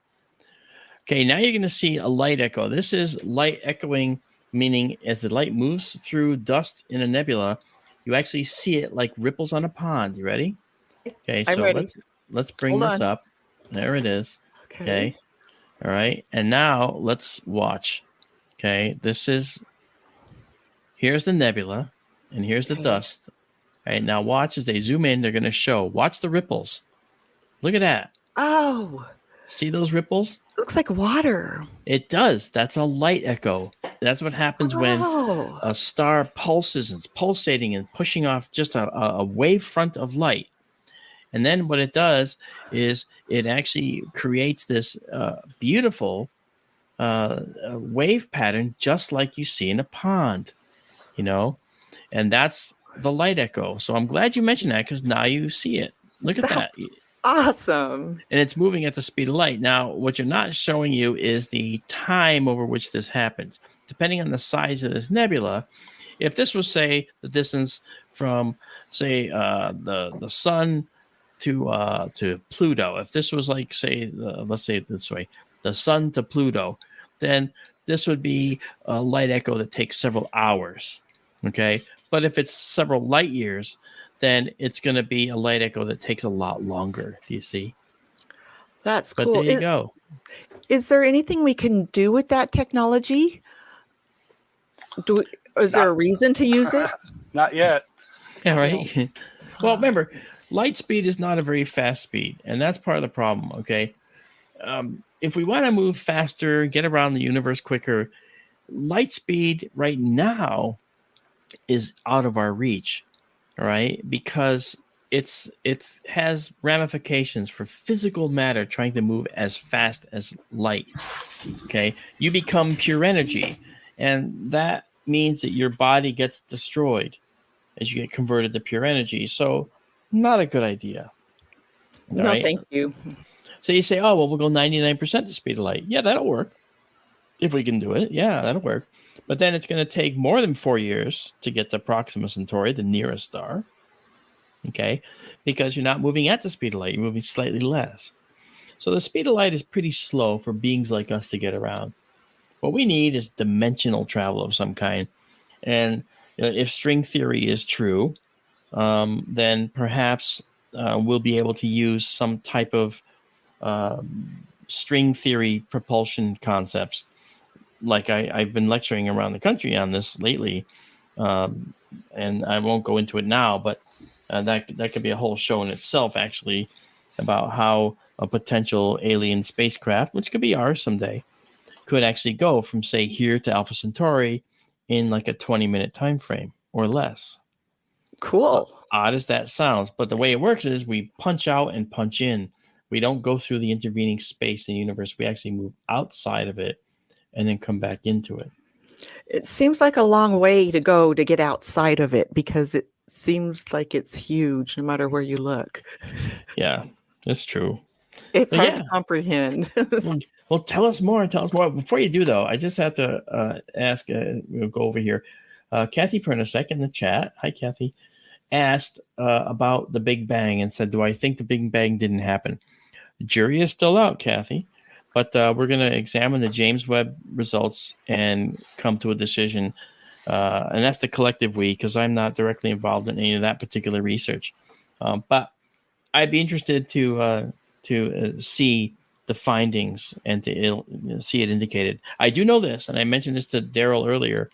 Okay, now you're going to see a light echo. This is light echoing, meaning as the light moves through dust in a nebula, you actually see it like ripples on a pond. You ready? Okay, so let's bring this up. There it is. Okay. All right. And now let's watch. Okay. Here's the nebula and here's the dust. All right. Now watch as they zoom in. They're going to show. Watch the ripples. Look at that. Oh, See those ripples? looks like water. It does. That's a light echo. That's what happens when Oh, a star pulses and pulsating and pushing off just a wave front of light. And then what it does is it actually creates this beautiful wave pattern, just like you see in a pond, and that's the light echo. So I'm glad you mentioned that because now you see it. Look at that. awesome. And it's moving at the speed of light. Now, what you're not showing you is the time over which this happens. Depending on the size of this nebula, if this was, say, the distance from, say, the sun to Pluto, if this was like, say, let's say it this way, the sun to Pluto, then this would be a light echo that takes several hours. Okay. But if it's several light years, then it's going to be a light echo that takes a lot longer. Do you see? That's But cool. there you go. Is there anything we can do with that technology? Is there a reason to use it? Not yet. Yeah, right. Well, remember, light speed is not a very fast speed, and that's part of the problem. Okay. If we want to move faster, get around the universe quicker, light speed right now is out of our reach. All right, because it has ramifications for physical matter trying to move as fast as light. Okay, you become pure energy, and that means that your body gets destroyed as you get converted to pure energy. So, not a good idea. All No, right? thank you. So you say, oh, well, we'll go 99% the speed of light. Yeah, that'll work. If we can do it, yeah, that'll work. But then it's going to take more than 4 years to get to Proxima Centauri, the nearest star. Okay, because you're not moving at the speed of light, you're moving slightly less. So the speed of light is pretty slow for beings like us to get around. What we need is dimensional travel of some kind. And if string theory is true, then perhaps we'll be able to use some type of string theory propulsion concepts. Like I've been lecturing around the country on this lately, and I won't go into it now, but that could be a whole show in itself, actually, about how a potential alien spacecraft, which could be ours someday, could actually go from, say, here to Alpha Centauri in like a 20-minute time frame or less. Cool. Odd as that sounds, but the way it works is we punch out and punch in. We don't go through the intervening space in the universe. We actually move outside of it and then come back into it. It seems like a long way to go to get outside of it because it seems like it's huge no matter where you look. Yeah, that's true. It's But hard yeah. to comprehend. Well, tell us more. Before you do, though, I just have to ask, we'll go over here. Kathy Pernasek in the chat, hi, Kathy, asked about the Big Bang and said, do I think the Big Bang didn't happen? The jury is still out, Kathy, but we're going to examine the James Webb results and come to a decision. And that's the collective we, because I'm not directly involved in any of that particular research. But I'd be interested to see the findings and to see it indicated. I do know this, and I mentioned this to Daryl earlier.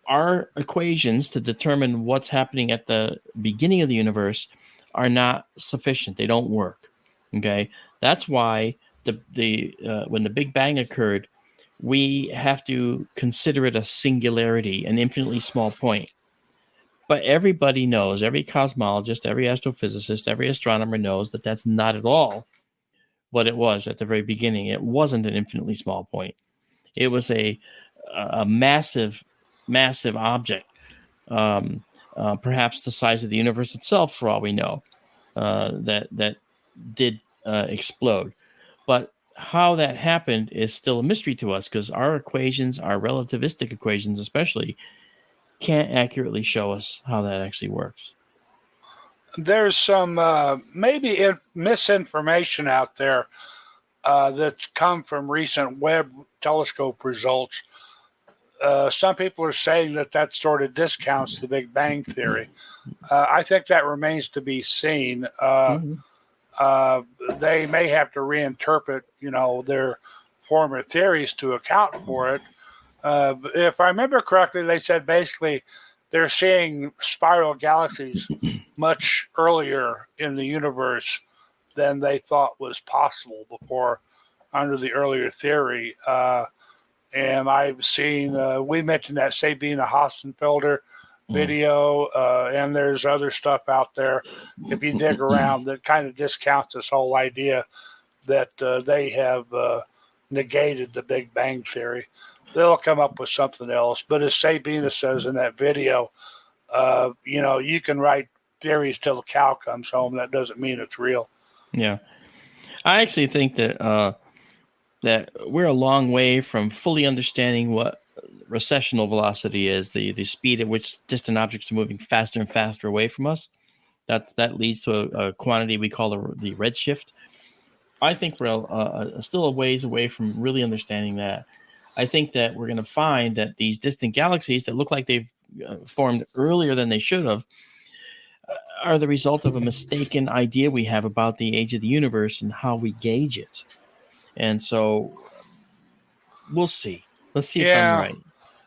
Our equations to determine what's happening at the beginning of the universe are not sufficient. They don't work. Okay, that's why when the Big Bang occurred, we have to consider it a singularity, an infinitely small point. But everybody knows, every cosmologist, every astrophysicist, every astronomer knows that that's not at all what it was at the very beginning. It wasn't an infinitely small point. It was a massive, massive object, perhaps the size of the universe itself, for all we know, that did explode. But how that happened is still a mystery to us because our equations, our relativistic equations especially, can't accurately show us how that actually works. There's some maybe misinformation out there that's come from recent Webb telescope results. Some people are saying that sort of discounts the Big Bang theory. I think that remains to be seen. they may have to reinterpret, their former theories to account for it. If I remember correctly, they said basically they're seeing spiral galaxies much earlier in the universe than they thought was possible before under the earlier theory. And I've seen, we mentioned that Sabina Hassenfelder video, and there's other stuff out there, if you dig around, that kind of discounts this whole idea that they have negated the Big Bang Theory. They'll come up with something else. But as Sabina says in that video, you can write theories till the cow comes home. That doesn't mean it's real. Yeah. I actually think that that we're a long way from fully understanding what recessional velocity is, the speed at which distant objects are moving faster and faster away from us. That leads to a quantity we call the redshift. I think we're still a ways away from really understanding that. I think that we're going to find that these distant galaxies that look like they've formed earlier than they should have are the result of a mistaken idea we have about the age of the universe and how we gauge it. And so we'll see. Let's see if I'm right.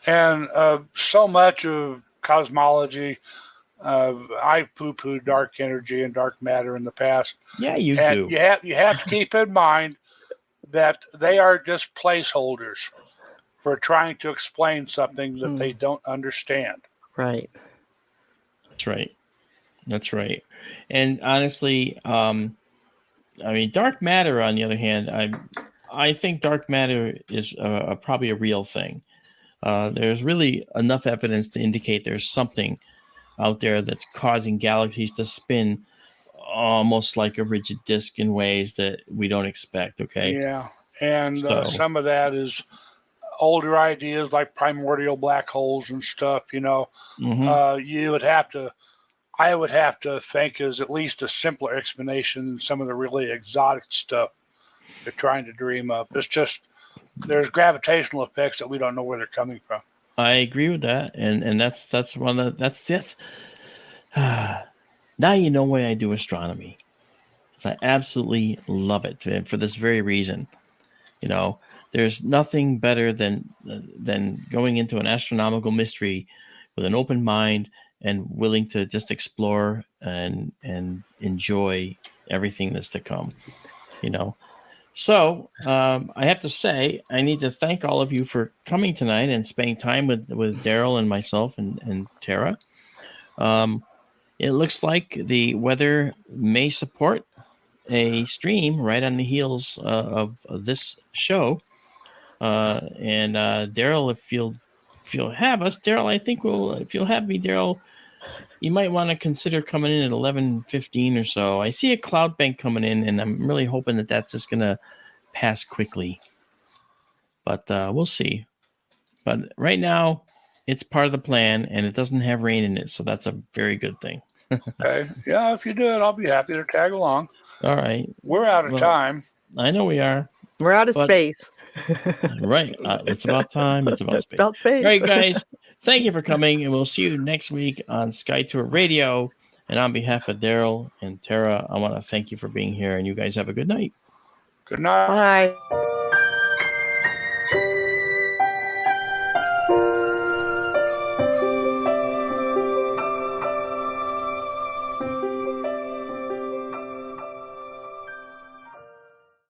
And so much of cosmology, I poo-pooed dark energy and dark matter in the past. Yeah, you do. You have to keep in mind that they are just placeholders for trying to explain something that they don't understand. Right. That's right. And honestly, dark matter, on the other hand, I think dark matter is probably a real thing. There's really enough evidence to indicate there's something out there that's causing galaxies to spin almost like a rigid disk in ways that we don't expect. Okay. Yeah. And some of that is older ideas like primordial black holes and stuff, I would have to think is at least a simpler explanation than some of the really exotic stuff they're trying to dream up. It's just there's gravitational effects that we don't know where they're coming from. I agree with that, and that's one of that's now you know why I do astronomy. I absolutely love it, and for this very reason. There's nothing better than going into an astronomical mystery with an open mind and willing to just explore and enjoy everything that's to come. So I have to say, I need to thank all of you for coming tonight and spending time with Daryl and myself and Tara. It looks like the weather may support a stream right on the heels of this show. And Daryl, if you'll have us, Daryl, I think if you'll have me, Daryl, you might want to consider coming in at 11:15 or so. I see a cloud bank coming in, and I'm really hoping that that's just going to pass quickly. But we'll see. But right now, it's part of the plan, and it doesn't have rain in it, so that's a very good thing. Okay. Yeah, if you do it, I'll be happy to tag along. All right. We're out of time. I know we are. We're out of space. Right. It's about time. It's about space. About space. All right, guys. Thank you for coming, and we'll see you next week on Sky Tour Radio. And on behalf of Daryl and Tara, I want to thank you for being here, and you guys have a good night. Good night. Bye.